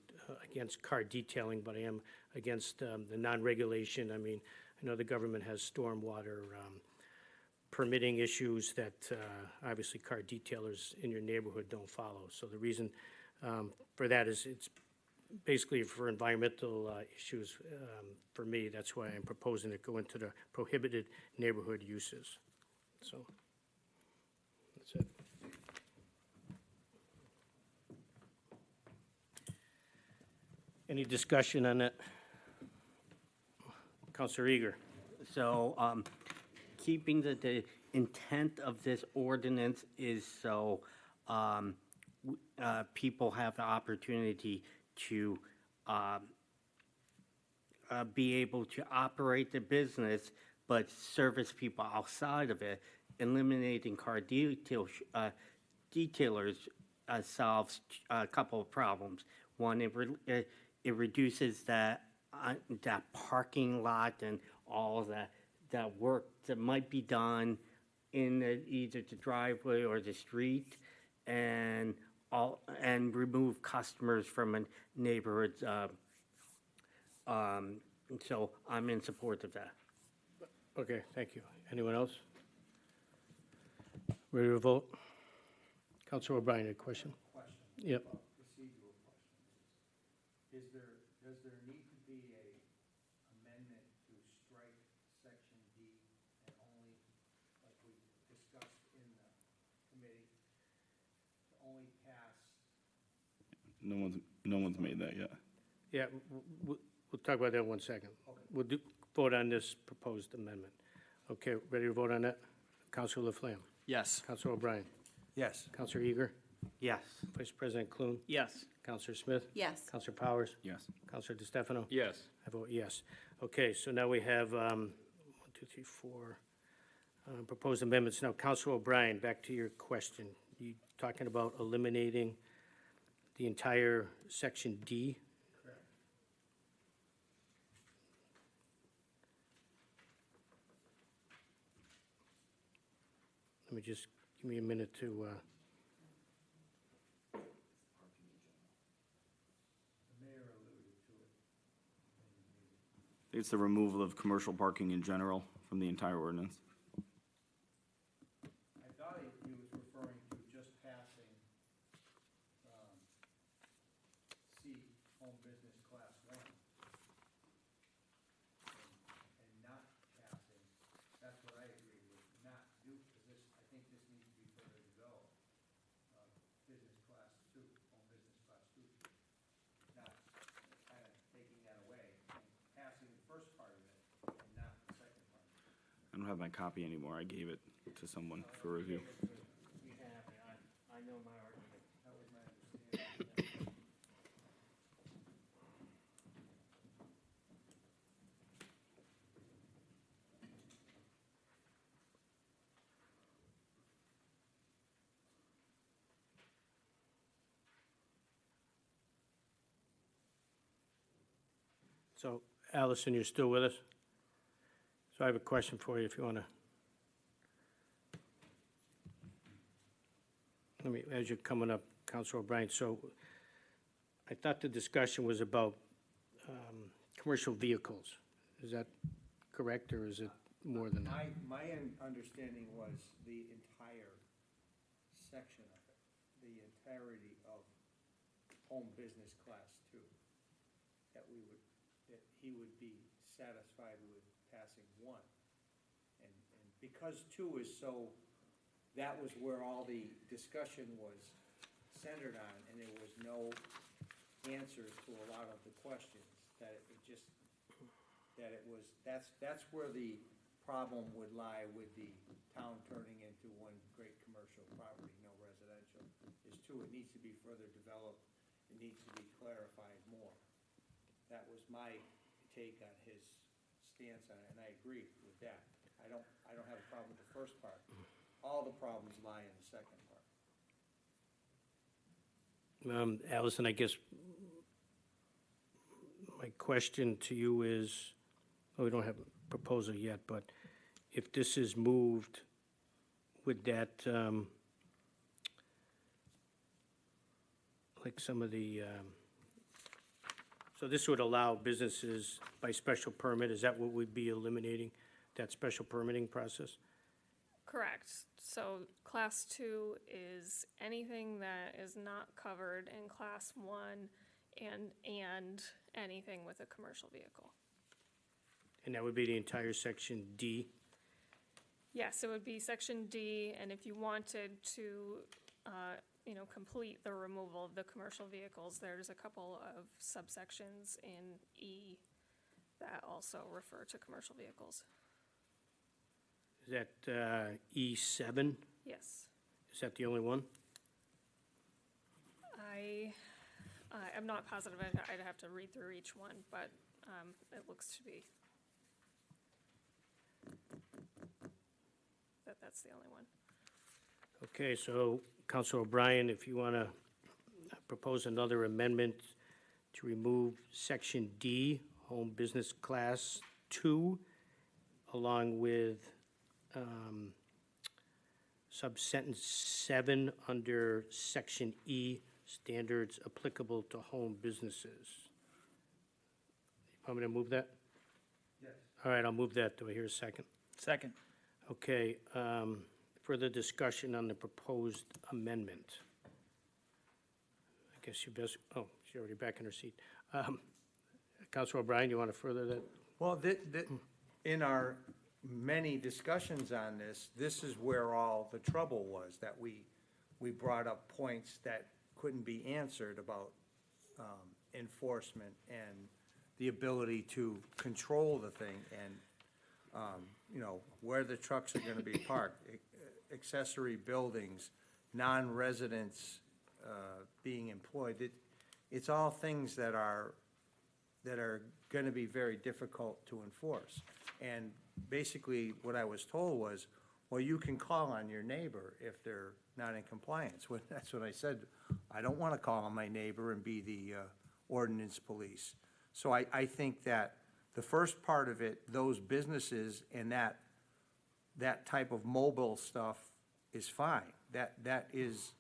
against car detailing, but I am against the non-regulation. I mean, I know the government has stormwater permitting issues that obviously car detailers in your neighborhood don't follow. So the reason for that is it's basically for environmental issues. For me, that's why I'm proposing to go into the prohibited neighborhood uses. So that's it. Any discussion on that? Counselor Eager. So, keeping the intent of this ordinance is so, people have the opportunity to, be able to operate the business, but service people outside of it. Eliminating car detailers solves a couple of problems. One, it reduces that parking lot and all of that work that might be done in either the driveway or the street, and remove customers from a neighborhood. So I'm in support of that. Okay, thank you. Anyone else? Ready to vote? Counselor O'Brien, a question? Yep. Procedural question is does there need to be a amendment to strike section D and only, like we discussed in the committee, to only pass? No one's made that yet. Yeah, we'll talk about that in 1 second. We'll vote on this proposed amendment. Okay, ready to vote on that? Counselor Laflamme? Yes. Counselor O'Brien? Yes. Counselor Eager? Yes. Vice President Clune? Yes. Counselor Smith? Yes. Counselor Powers? Yes. Counselor DeStefano? Yes. I vote yes. Okay, so now we have 1, 2, 3, 4 proposed amendments. Now, Counselor O'Brien, back to your question. You talking about eliminating the entire section D? Correct. Let me just, give me a minute to, The mayor alluded to it. It's the removal of commercial parking in general from the entire ordinance. I thought he was referring to just passing, C, home business class 1. And not passing, that's what I agree with, not do, because this, I think this needs to be further to go. Business class 2, home business class 2. Not kind of taking that away and passing the first part of it and not the second part. I don't have my copy anymore. I gave it to someone for review. We have it. I know my argument. That was my understanding. So Allison, you're still with us? So I have a question for you if you want to. Let me, as you're coming up, Councilor O'Brien, so I thought the discussion was about commercial vehicles. Is that correct, or is it more than that? My understanding was the entire section of it, the entirety of home business class two, that he would be satisfied with passing one. And because two is so, that was where all the discussion was centered on, and there was no answers to a lot of the questions, that it just, that it was, that's where the problem would lie with the town turning into one great commercial property, no residential, is two, it needs to be further developed, it needs to be clarified more. That was my take on his stance on it, and I agree with that. I don't have a problem with the first part. All the problems lie in the second part. Allison, I guess my question to you is, well, we don't have a proposal yet, but if this is moved, would that, like some of the, so this would allow businesses by special permit, is that what we'd be eliminating, that special permitting process? Correct. So class 2 is anything that is not covered in class 1 and anything with a commercial vehicle. And that would be the entire section D? Yes, it would be section D, and if you wanted to, complete the removal of the commercial vehicles, there's a couple of subsections in E that also refer to commercial vehicles. Is that E7? Yes. Is that the only one? I'm not positive. I'd have to read through each one, but it looks to be that's the only one. Okay, so Councilor O'Brien, if you want to propose another amendment to remove Section D, Home Business Class 2, along with sub-sentence 7 under Section E, standards applicable to home businesses. Want me to move that? Yes. All right, I'll move that. Do I hear a second? Second. Okay, further discussion on the proposed amendment. I guess you best, oh, she's already back in her seat. Councilor O'Brien, you want to further that? Well, in our many discussions on this, this is where all the trouble was, that we brought up points that couldn't be answered about enforcement and the ability to control the thing and, where the trucks are gonna be parked, accessory buildings, non-residents being employed. It's all things that are gonna be very difficult to enforce. And basically, what I was told was, well, you can call on your neighbor if they're not in compliance. Well, that's what I said. I don't want to call on my neighbor and be the ordinance police. So I think that the first part of it, those businesses and that type of mobile stuff is fine. That is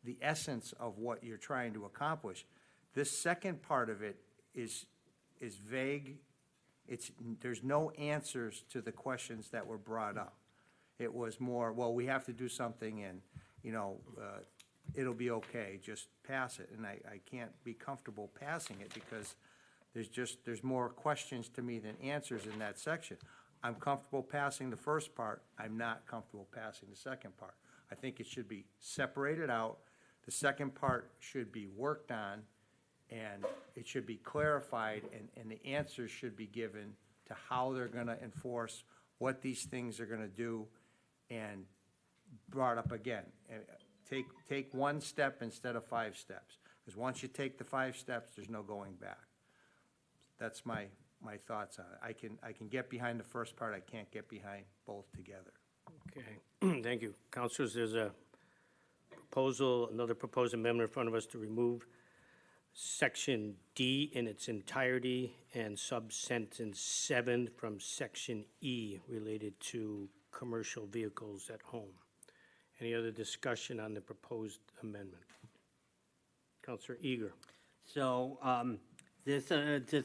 the essence of what you're trying to accomplish. This second part of it is vague. There's no answers to the questions that were brought up. It was more, well, we have to do something and, it'll be okay, just pass it. And I can't be comfortable passing it because there's more questions to me than answers in that section. I'm comfortable passing the first part. I'm not comfortable passing the second part. I think it should be separated out. The second part should be worked on, and it should be clarified, and the answers should be given to how they're gonna enforce, what these things are gonna do, and brought up again. And take one step instead of 5 steps, because once you take the 5 steps, there's no going back. That's my thoughts on it. I can get behind the first part, I can't get behind both together. Okay, thank you. Councilors, there's a proposal, another proposed amendment in front of us to remove Section D in its entirety and subsentence 7 from Section E related to commercial vehicles at home. Any other discussion on the proposed amendment? Counselor Eager. So, this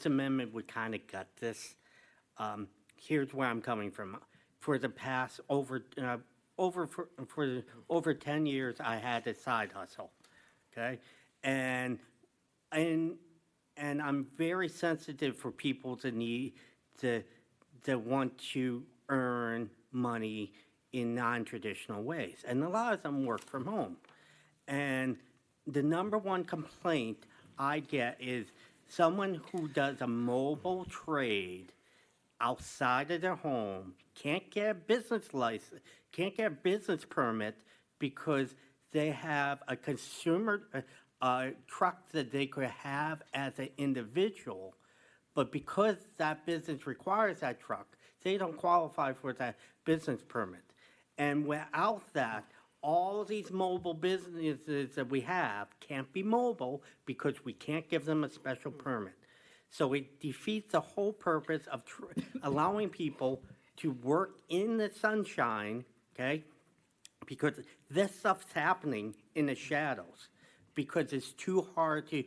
amendment would kind of gut this. Here's where I'm coming from. For the past over 10 years, I had a side hustle, okay? And I'm very sensitive for people to need to want to earn money in non-traditional ways. And a lot of them work from home. And the number one complaint I get is someone who does a mobile trade outside of their home can't get a business license, can't get a business permit because they have a consumer truck that they could have as an individual, but because that business requires that truck, they don't qualify for that business permit. And without that, all these mobile businesses that we have can't be mobile because we can't give them a special permit. So it defeats the whole purpose of allowing people to work in the sunshine, okay? Because this stuff's happening in the shadows because it's too hard to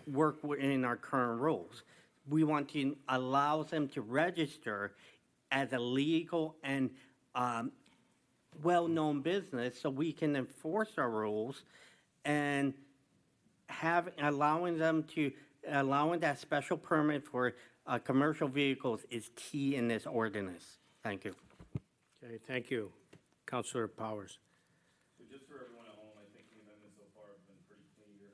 work in our current rules. We want to allow them to register as a legal and well-known business so we can enforce our rules and allowing that special permit for commercial vehicles is key in this ordinance. Thank you. Okay, thank you. Counselor Powers. So just for everyone at home, I think the amendments so far have been pretty clear.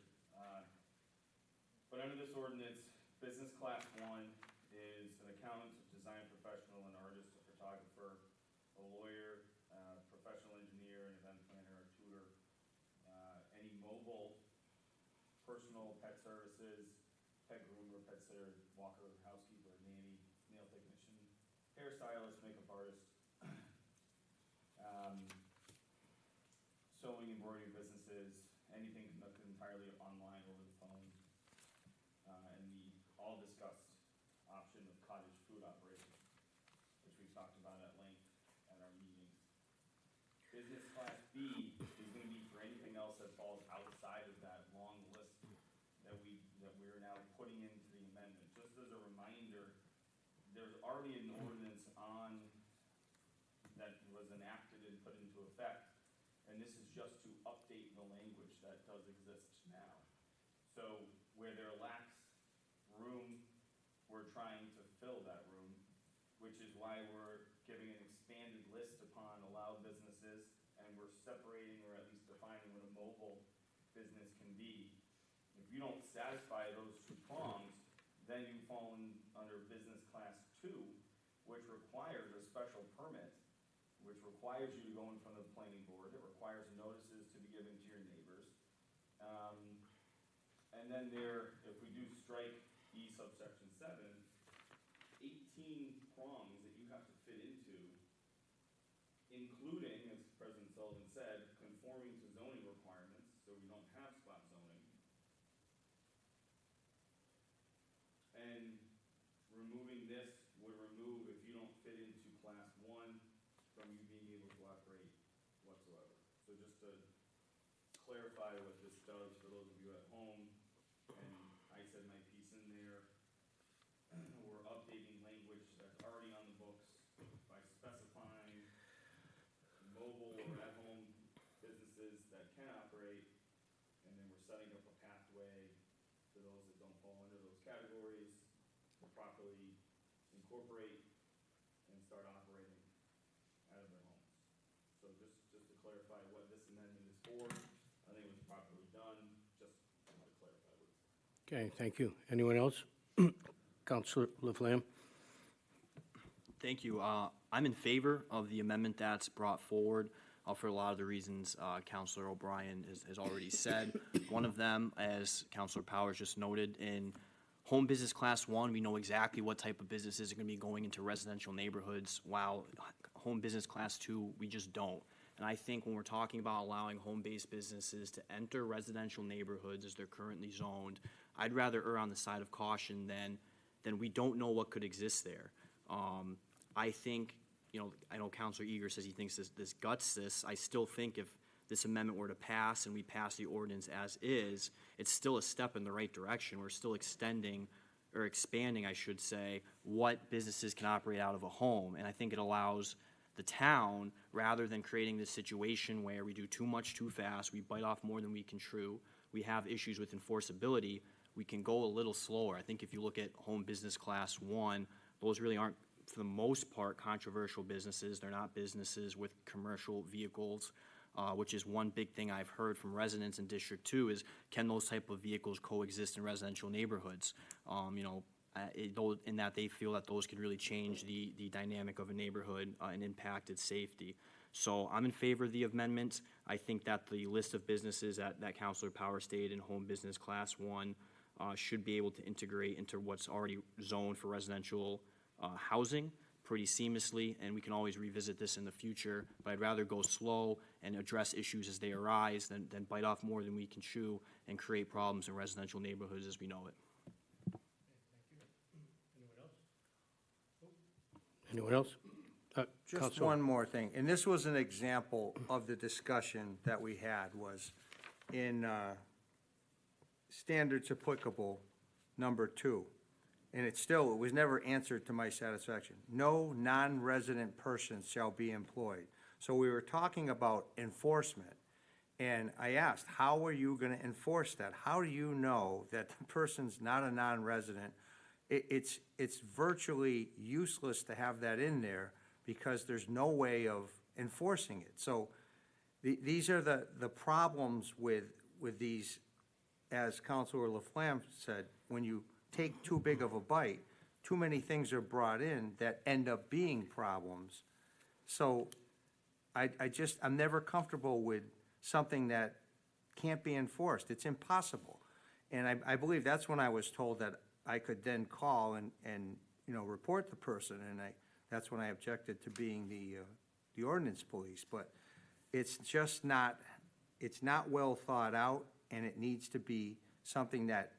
But under this ordinance, business class 1 is an accountant, design professional, an artist, a photographer, a lawyer, professional engineer, an event planner, a tutor, any mobile, personal pet services, pet groomer, pet sitter, walker, housekeeper, nanny, nail technician, hairstylist, makeup artist, sewing, embroidery businesses, anything conducted entirely online over the phone, and the all-discussed option of cottage food operation, which we've talked about at length at our meetings. Business class B is going to be for anything else that falls outside of that long list that we're now putting into the amendment. Just as a reminder, there's already an ordinance that was enacted and put into effect, and this is just to update the language that does exist now. So where there lacks room, we're trying to fill that room, which is why we're giving an expanded list upon allowed businesses, and we're separating or at least defining what a mobile business can be. If you don't satisfy those two prongs, then you fall under business class 2, which requires a special permit, which requires you to go in front of the planning board. It requires notices to be given to your neighbors. And then if we do strike E subsection 7, 18 prongs that you have to fit into, including, as President Sullivan said, conforming to zoning requirements, so we don't have spot zoning, and removing this would remove if you don't fit into class 1 from you being able to operate whatsoever. So just to clarify what this does for those of you at home, and I said my piece in there, we're updating language that's already on the books by specifying mobile or at-home businesses that can operate, and then we're setting up a pathway for those that don't fall under those categories to properly incorporate and start operating out of their homes. So just to clarify what this amendment is for, I think it was properly done, just to clarify what it's for. Okay, thank you. Anyone else? Counselor Laflamme? Thank you. I'm in favor of the amendment that's brought forward for a lot of the reasons Counselor O'Brien has already said. One of them, as Counselor Powers just noted, in home business class 1, we know exactly what type of businesses are going to be going into residential neighborhoods, while home business class 2, we just don't. And I think when we're talking about allowing home-based businesses to enter residential neighborhoods as they're currently zoned, I'd rather err on the side of caution than we don't know what could exist there. I think, I know Counselor Eager says he thinks this guts this. I still think if this amendment were to pass and we pass the ordinance as is, it's still a step in the right direction. We're still extending, or expanding, I should say, what businesses can operate out of a home. And I think it allows the town, rather than creating this situation where we do too much too fast, we bite off more than we can chew, we have issues with enforceability, we can go a little slower. I think if you look at home business class 1, those really aren't, for the most part, controversial businesses. They're not businesses with commercial vehicles, which is one big thing I've heard from residents in District 2 is, can those type of vehicles coexist in residential neighborhoods? In that they feel that those could really change the dynamic of a neighborhood and impact its safety. So I'm in favor of the amendment. I think that the list of businesses that Councilor Power stated in home business class 1 should be able to integrate into what's already zoned for residential housing pretty seamlessly, and we can always revisit this in the future, but I'd rather go slow and address issues as they arise than bite off more than we can chew and create problems in residential neighborhoods as we know it. Anyone else? Just Counselor. one more thing, and this was an example of the discussion that we had, was in standards applicable, number 2. And it was never answered to my satisfaction. No non-resident person shall be employed. So we were talking about enforcement, and I asked, how are you gonna enforce that? How do you know that the person's not a non-resident? It's virtually useless to have that in there because there's no way of enforcing it. So these are the problems with these, as Councilor Laflamme said, when you take too big of a bite, too many things are brought in that end up being problems. So I'm never comfortable with something that can't be enforced. It's impossible. And I believe that's when I was told that I could then call and report the person, and that's when I objected to being the ordinance police. But it's just not well thought out, and it needs to be something that,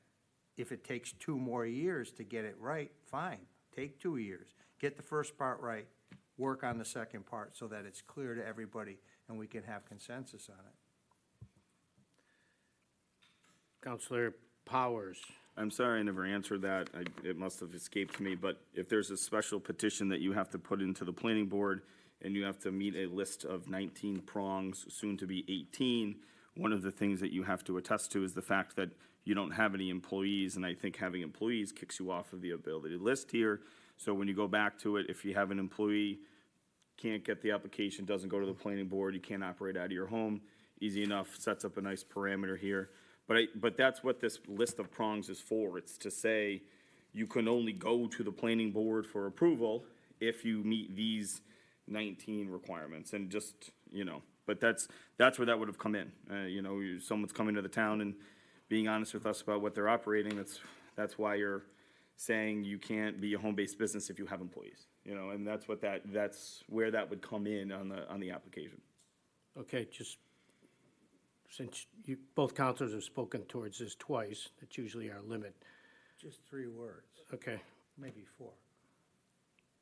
if it takes 2 more years to get it right, fine, take 2 years. Get the first part right, work on the second part so that it's clear to everybody and we can have consensus on it. Counselor Powers. I'm sorry I never answered that. It must have escaped me, but if there's a special petition that you have to put into the planning board and you have to meet a list of 19 prongs, soon to be 18, one of the things that you have to attest to is the fact that you don't have any employees, and I think having employees kicks you off of the ability to list here. So when you go back to it, if you have an employee, can't get the application, doesn't go to the planning board, you can't operate out of your home, easy enough, sets up a nice parameter here. But that's what this list of prongs is for. It's to say you can only go to the planning board for approval if you meet these 19 requirements, and just, but that's where that would have come in. Someone's coming to the town and being honest with us about what they're operating. That's why you're saying you can't be a home-based business if you have employees, and that's where that would come in on the application. Okay, just since both counselors have spoken towards this twice, that's usually our limit. Just 3 words, Okay, maybe 4.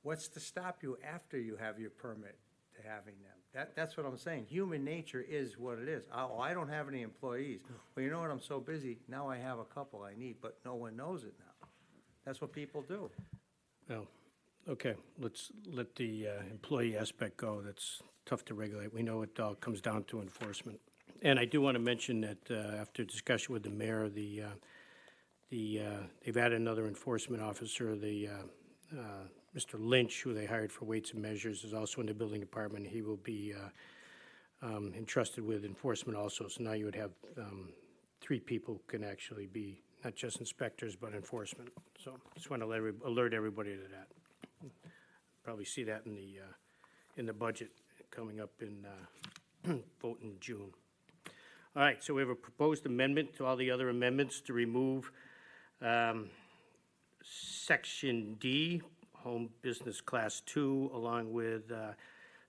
What's to stop you after you have your permit to having them? That's what I'm saying. Human nature is what it is. Oh, I don't have any employees. Well, you know what? I'm so busy. Now I have a couple I need, but no one knows it now. That's what people do. well, okay, let's let the employee aspect go. That's tough to regulate. We know it all comes down to enforcement. And I do want to mention that after discussion with the mayor, they've added another enforcement officer, Mr. Lynch, who they hired for weights and measures, is also in the building department. He will be entrusted with enforcement also. So now you would have 3 people who can actually be not just inspectors, but enforcement. So just want to alert everybody to that. Probably see that in the budget coming up in vote in June. All right, so we have a proposed amendment to all the other amendments to remove Section D, Home Business Class 2, along with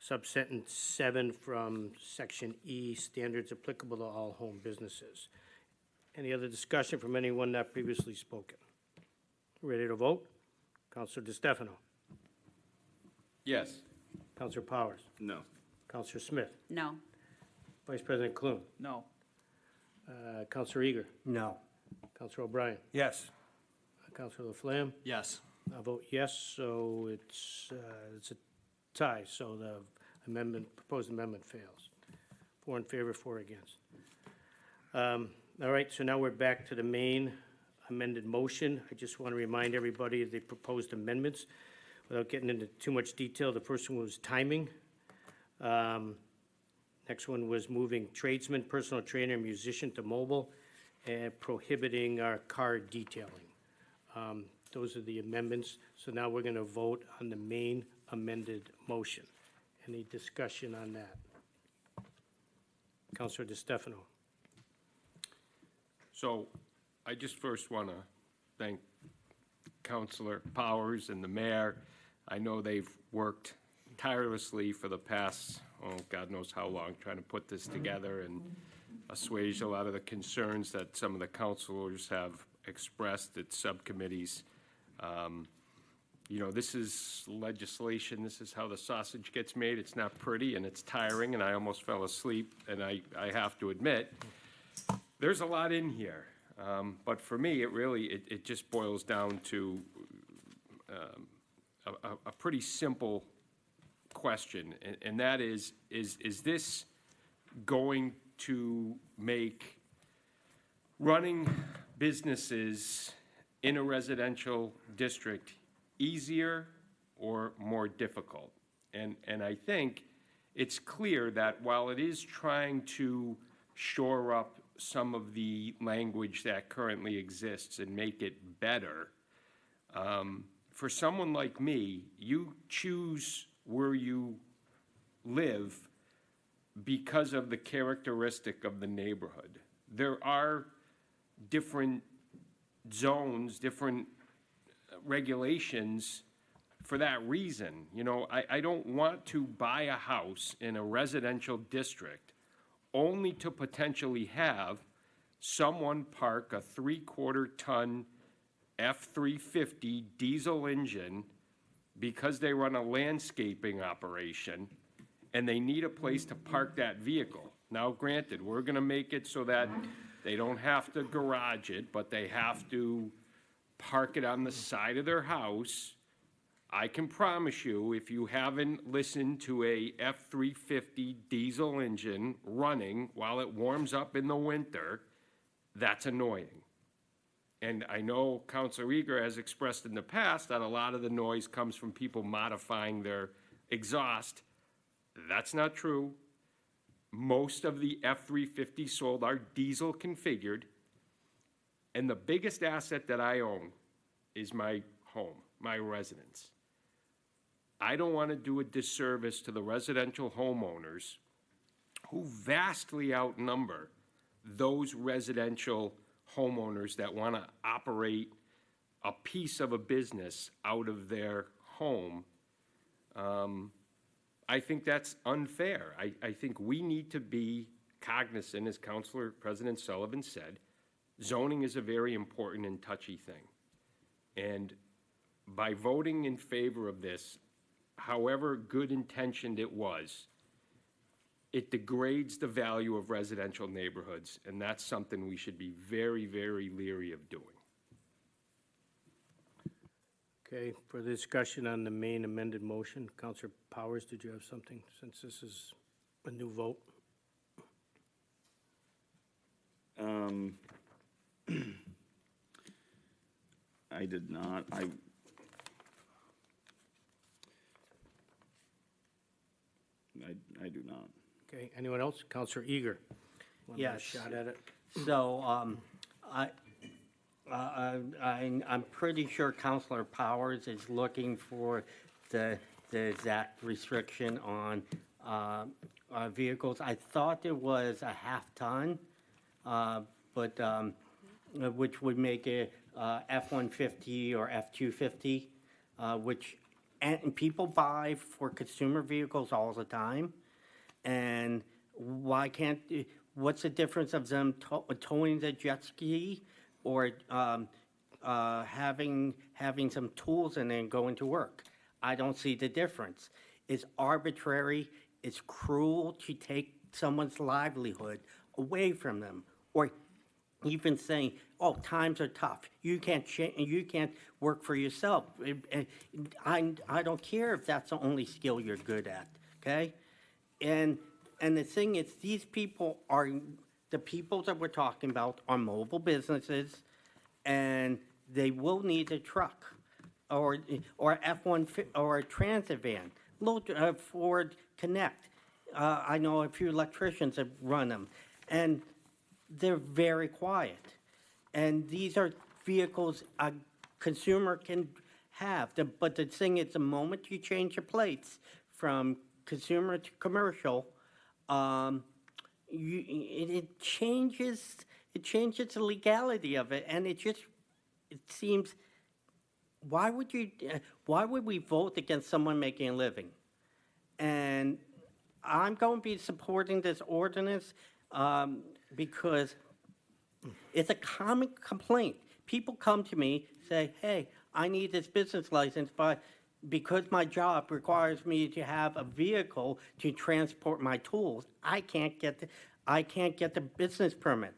subsentence 7 from section E, standards applicable to all home businesses. Any other discussion from anyone not previously spoken? Ready to vote? Counselor DeStefano. Yes. Counselor Powers. No. Counselor Smith. No. Vice President Clune. No. Counselor Eager. No. Counselor O'Brien. Yes. Counselor Laflamme. Yes. I vote yes, so it's a tie, so the proposed amendment fails. 4 in favor, 4 against. All right, so now we're back to the main amended motion. I just want to remind everybody of the proposed amendments without getting into too much detail. The first one was timing. Next one was moving tradesman, personal trainer, musician to mobile, and prohibiting our car detailing. Those are the amendments. So now we're going to vote on the main amended motion. Any discussion on that? Counselor DeStefano. So I just first want to thank Counselor Powers and the mayor. I know they've worked tirelessly for the past, God knows how long, trying to put this together and assuage a lot of the concerns that some of the councilors have expressed at subcommittees. This is legislation. This is how the sausage gets made. It's not pretty and it's tiring, and I almost fell asleep, and I have to admit, there's a lot in here. But for me, it just boils down to a pretty simple question, and that is this going to make running businesses in a residential district easier or more difficult? And I think it's clear that while it is trying to shore up some of the language that currently exists and make it better, for someone like me, you choose where you live because of the characteristic of the neighborhood. There are different zones, different regulations for that reason. I don't want to buy a house in a residential district only to potentially have someone park a 3/4 ton F-350 diesel engine because they run a landscaping operation and they need a place to park that vehicle. Now, granted, we're gonna make it so that they don't have to garage it, but they have to park it on the side of their house. I can promise you, if you haven't listened to a F-350 diesel engine running while it warms up in the winter, that's annoying. And I know Councilor Eager has expressed in the past that a lot of the noise comes from people modifying their exhaust. That's not true. Most of the F-350 sold are diesel configured. And the biggest asset that I own is my home, my residence. I don't want to do a disservice to the residential homeowners who vastly outnumber those residential homeowners that want to operate a piece of a business out of their home. I think that's unfair. I think we need to be cognizant, as Councilor President Sullivan said, zoning is a very important and touchy thing. And by voting in favor of this, however good intentioned it was, it degrades the value of residential neighborhoods, and that's something we should be very, very leery of doing. Okay, for the discussion on the main amended motion, Counselor Powers, did you have something, since this is a new vote? I did not. I do not. Okay, anyone else? Counselor Eager? Want another Yes. shot at it? So, I'm pretty sure Counselor Powers is looking for the exact restriction on vehicles. I thought it was a half-ton, but, which would make it F-150 or F-250, which and people buy for consumer vehicles all the time. And why can't, what's the difference of them towing the jet ski or having some tools and then going to work? I don't see the difference. It's arbitrary, it's cruel to take someone's livelihood away from them, or even saying, "Oh, times are tough. You can't you can't work for yourself." I don't care if that's the only skill you're good at. Okay, and the thing is, these people are the people that we're talking about are mobile businesses, and they will need a truck, or F-150 or a transit van, little Ford Connect. I know a few electricians that run them, and they're very quiet. And these are vehicles a consumer can have. But the thing is, the moment you change your plates from consumer to commercial, it changes the legality of it, and it seems, why would we vote against someone making a living? And I'm going to be supporting this ordinance because it's a common complaint. People come to me, say, "Hey, I need this business license, but because my job requires me to have a vehicle to transport my tools, I can't get the business permit."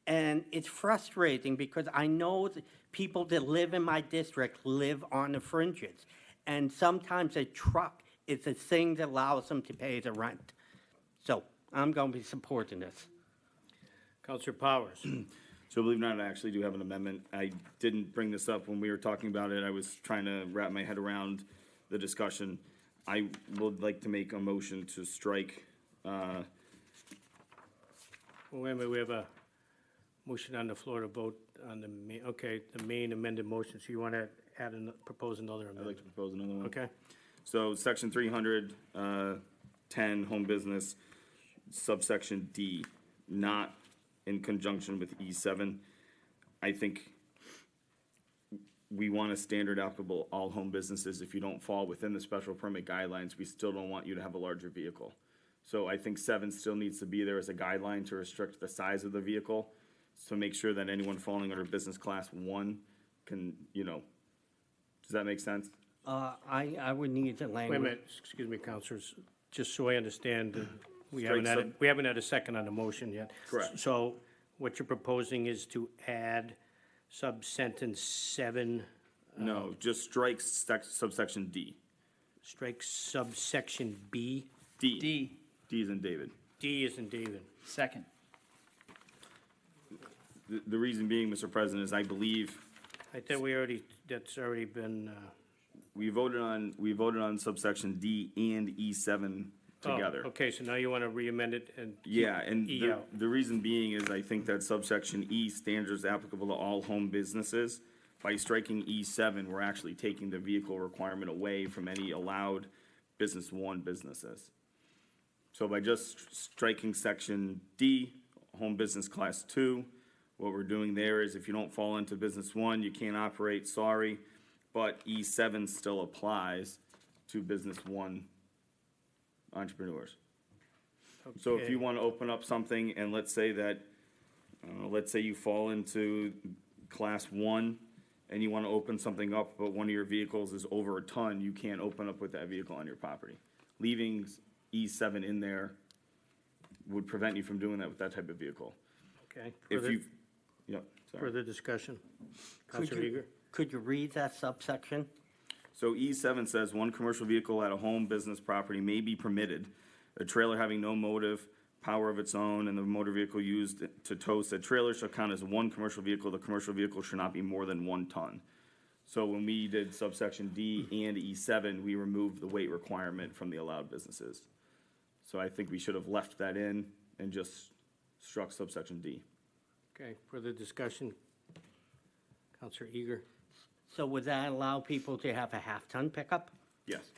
And it's frustrating because I know that people that live in my district live on the fringes, and sometimes a truck is the thing that allows them to pay the rent. So I'm going to be supporting this. Counselor Powers. So believe it or not, I actually do have an amendment. I didn't bring this up when we were talking about it. I was trying to wrap my head around the discussion. I would like to make a motion to strike, Well, wait a minute, we have a motion on the floor to vote on the main amended motion. So you want to propose another I'd like amendment? to propose another one. Okay. So section 310, home business, subsection D, not in conjunction with E7. I think we want a standard applicable all home businesses. If you don't fall within the special permit guidelines, we still don't want you to have a larger vehicle. So I think 7 still needs to be there as a guideline to restrict the size of the vehicle, so make sure that anyone falling under business class 1 can, does that make sense? I would need the language. Wait a minute, excuse me, counselors, just so I understand, we Strike haven't had a second on the motion yet. Correct. So what you're proposing is to add sub-sentence 7, No, just strike subsection D. strike subsection B, D. D, D is in David. D is in David. second. The reason being, Mr. President, is I believe I thought that's already been, we voted on subsection D and E7 together. Oh, okay, so now you want to re-amend it and keep Yeah, and E out. the reason being is I think that subsection E, standards applicable to all home businesses. By striking E7, we're actually taking the vehicle requirement away from any allowed business 1 businesses. So by just striking section D, home business class 2, what we're doing there is if you don't fall into business 1, you can't operate, sorry, but E7 still applies to business 1 entrepreneurs. So if Okay. you want to open up something and let's say that, let's say you fall into class 1 and you want to open something up, but one of your vehicles is over a ton, you can't open up with that vehicle on your property. Leaving E7 in there would prevent you from doing that with that type of vehicle. Okay. If you, yep, sorry. Further discussion? Counselor Eager? Could you read that subsection? So E7 says, one commercial vehicle at a home business property may be permitted. A trailer having no motive power of its own and the motor vehicle used to tow said trailer shall count as one commercial vehicle. The commercial vehicle should not be more than 1 ton. So when we did subsection D and E7, we removed the weight requirement from the allowed businesses. So I think we should have left that in and just struck subsection D. Okay, further discussion? Counselor Eager? So would that allow people to have a half-ton pickup? Yes.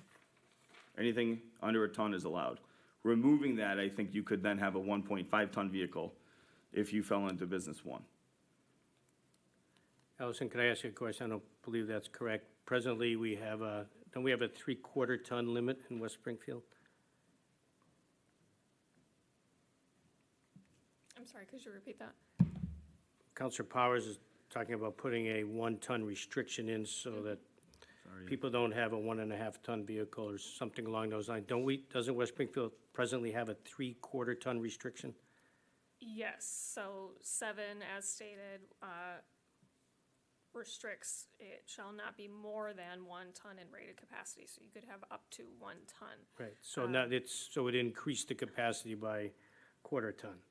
Anything under a ton is allowed. Removing that, I think you could then have a 1.5 ton vehicle if you fell into business 1. Allison, could I ask you a question? I don't believe that's correct. Presently, we have the don't we have a 3/4 ton limit in West Springfield? I'm sorry, could you repeat that? Counselor Powers is talking about putting a 1-ton restriction in so that people don't have a 1.5-ton vehicle or something along those lines. Doesn't West Springfield presently have a 3/4 ton restriction? Yes, so 7, as stated, restricts it shall not be more than 1 ton in rated capacity, so you could have up to 1 ton. Right, so now so it increased the capacity by 1/4 ton.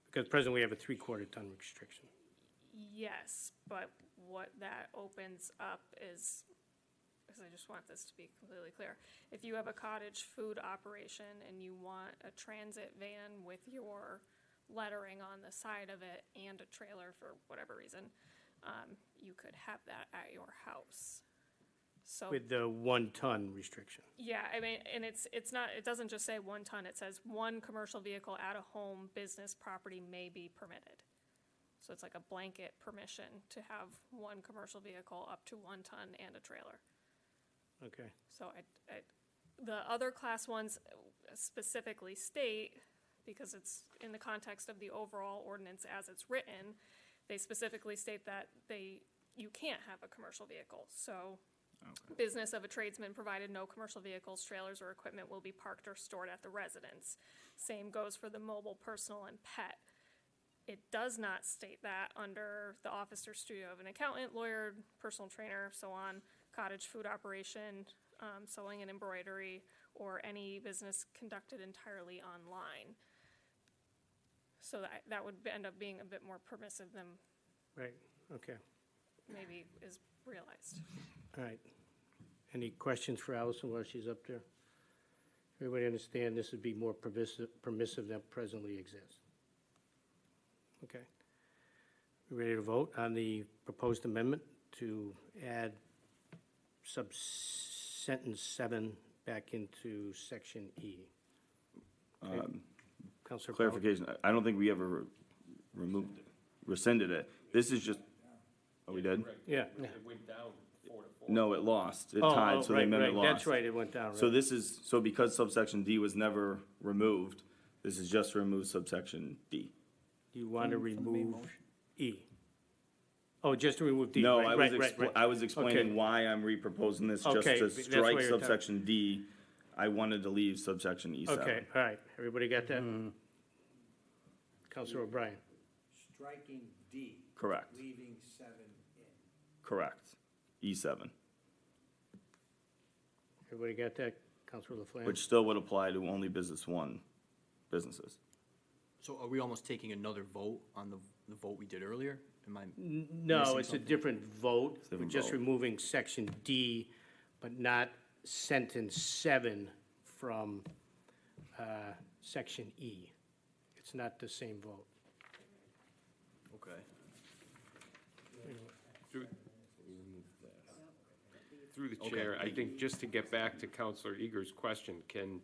Because presently we have a 3/4 ton restriction. Yes, but what that opens up is, because I just want this to be completely clear, if you have a cottage food operation and you want a transit van with your lettering on the side of it and a trailer for whatever reason, you could have that at your house. So, With the 1-ton restriction. yeah, I mean, and it's not, it doesn't just say 1 ton, it says 1 commercial vehicle at a home business property may be permitted. So it's like a blanket permission to have 1 commercial vehicle up to 1 ton and a trailer. Okay. So the other class ones specifically state, because it's in the context of the overall ordinance as it's written, they specifically state that you can't have a commercial vehicle. So business of a tradesman provided no commercial vehicles, trailers, or equipment will be parked or stored at the residence. Same goes for the mobile, personal, and pet. It does not state that under the office or studio of an accountant, lawyer, personal trainer, so on, cottage food operation, sewing and embroidery, or any business conducted entirely online. So that would end up being a bit more permissive than Right, okay, maybe is realized. all right. Any questions for Allison while she's up there? Everybody understand this would be more permissive than presently exists? Okay. We ready to vote on the proposed amendment to add sentence 7 back into section E? Okay. Counselor Powell? Clarification, I don't think we ever rescinded it. This is just, oh, we did? Yeah. It went down 4-4. No, it lost. It Oh, tied, so the amendment lost. That's right, it went down, right. So this is, so because subsection D was never removed, this is just to remove subsection D. You want to remove E? Oh, just to remove D, No, right, right. I was explaining Okay. why I'm repurposing this, just Okay, to that's why strike you're talking- subsection D. I wanted to leave subsection E7. Okay, all right, everybody got that? Counselor O'Brien? Striking D. Correct. Leaving 7 in. Correct. E7, Everybody got that? Counselor Laflamme? which still would apply to only business 1 businesses. So are we almost taking another vote on the vote we did earlier? Am I? No, missing it's a something? different vote. We're different just vote. removing section D, but not sentence 7 from section E. It's not the same vote. Okay. Through the chair, I think just to get back to Counselor Eager's question, can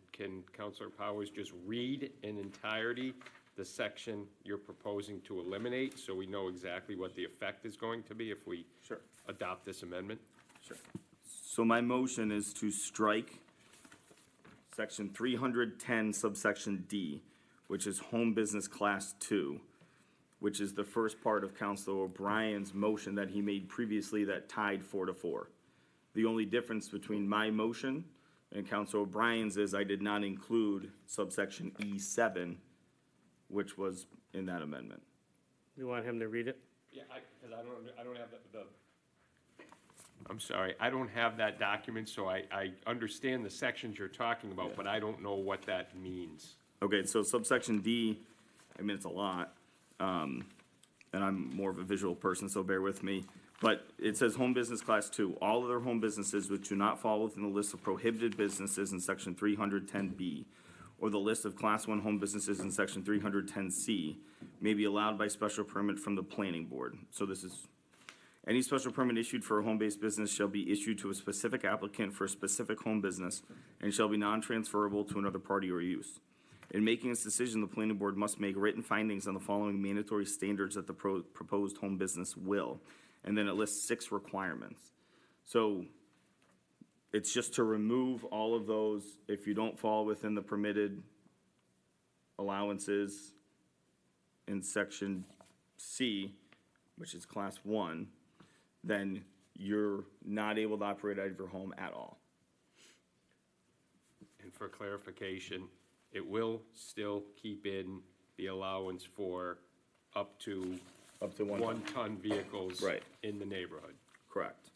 Counselor Powers just read in entirety the section you're proposing to eliminate, so we know exactly what the effect is going to be if we Sure. adopt this amendment? Sure. So my motion is to strike section 310 subsection D, which is home business class 2, which is the first part of Counselor O'Brien's motion that he made previously that tied 4-4. The only difference between my motion and Counselor O'Brien's is I did not include subsection E7, which was in that amendment. You want him to read it? Yeah, because I don't have I'm sorry, I don't have that document, so I understand the sections you're talking about, but I don't know what that means. Okay, so subsection D, I mean, it's a lot, and I'm more of a visual person, so bear with me. But it says home business class 2, all other home businesses which do not fall within the list of prohibited businesses in section 310B, or the list of class 1 home businesses in section 310C, may be allowed by special permit from the planning board. So this is, any special permit issued for a home-based business shall be issued to a specific applicant for a specific home business and shall be non-transferable to another party or use. In making its decision, the planning board must make written findings on the following mandatory standards that the proposed home business will. And then it lists 6 requirements. So it's just to remove all of those, if you don't fall within the permitted allowances in section C, which is class 1, then you're not able to operate out of your home at all. And for clarification, it will still keep in the allowance for up to Up to 1 ton. one-ton vehicles Right. in the neighborhood. Correct.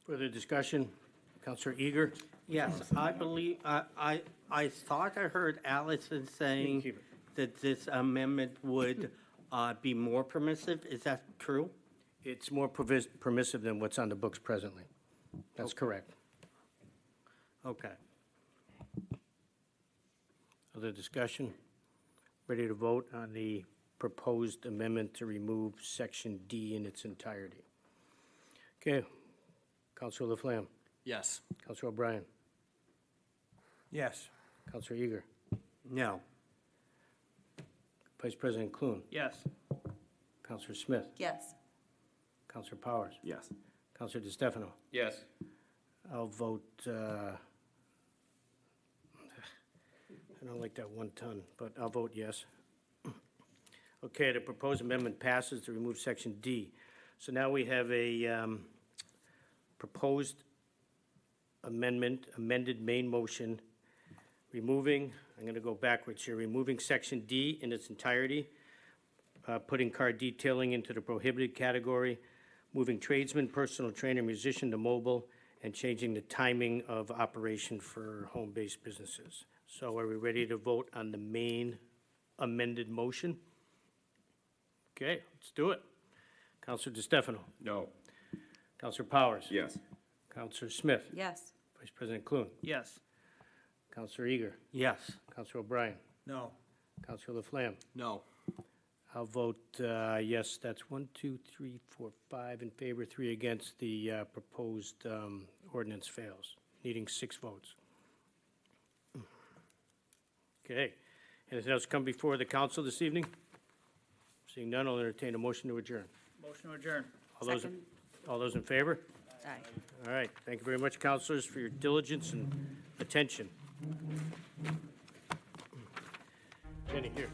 Further discussion? Counselor Eager? Yes, I believe, I thought I heard Allison saying keep it. that this amendment would be more permissive. Is that true? It's more permissive than what's on the books presently. That's correct. Okay. Other discussion? Ready to vote on the proposed amendment to remove section D in its entirety? Okay. Counselor Laflamme? Yes. Counselor O'Brien? Yes. Counselor Eager? No. Vice President Clune? Yes. Counselor Smith? Yes. Counselor Powers? Yes. Counselor DeStefano? Yes. I'll vote, I don't like that 1 ton, but I'll vote yes. Okay, the proposed amendment passes to remove section D. So now we have a proposed amended main motion, removing, I'm going to go backwards here, removing section D in its entirety, putting car detailing into the prohibited category, moving tradesman, personal trainer, musician to mobile, and changing the timing of operation for home-based businesses. So are we ready to vote on the main amended motion? Okay, let's do it. Counselor DeStefano. No. Counselor Powers. Yes. Counselor Smith. Yes. Vice President Clune. Yes. Counselor Eager. Yes. Counselor O'Brien. No. Counselor Laflamme. No. I'll vote yes. That's 1, 2, 3, 4, 5 in favor, 3 against. The proposed ordinance fails, needing 6 votes. Okay. Anything else come before the council this evening? Seeing none, I'll entertain a motion to adjourn. Motion to adjourn. All those in favor? Aye. All right. Thank you very much, councilors, for your diligence and attention. Jenny, here.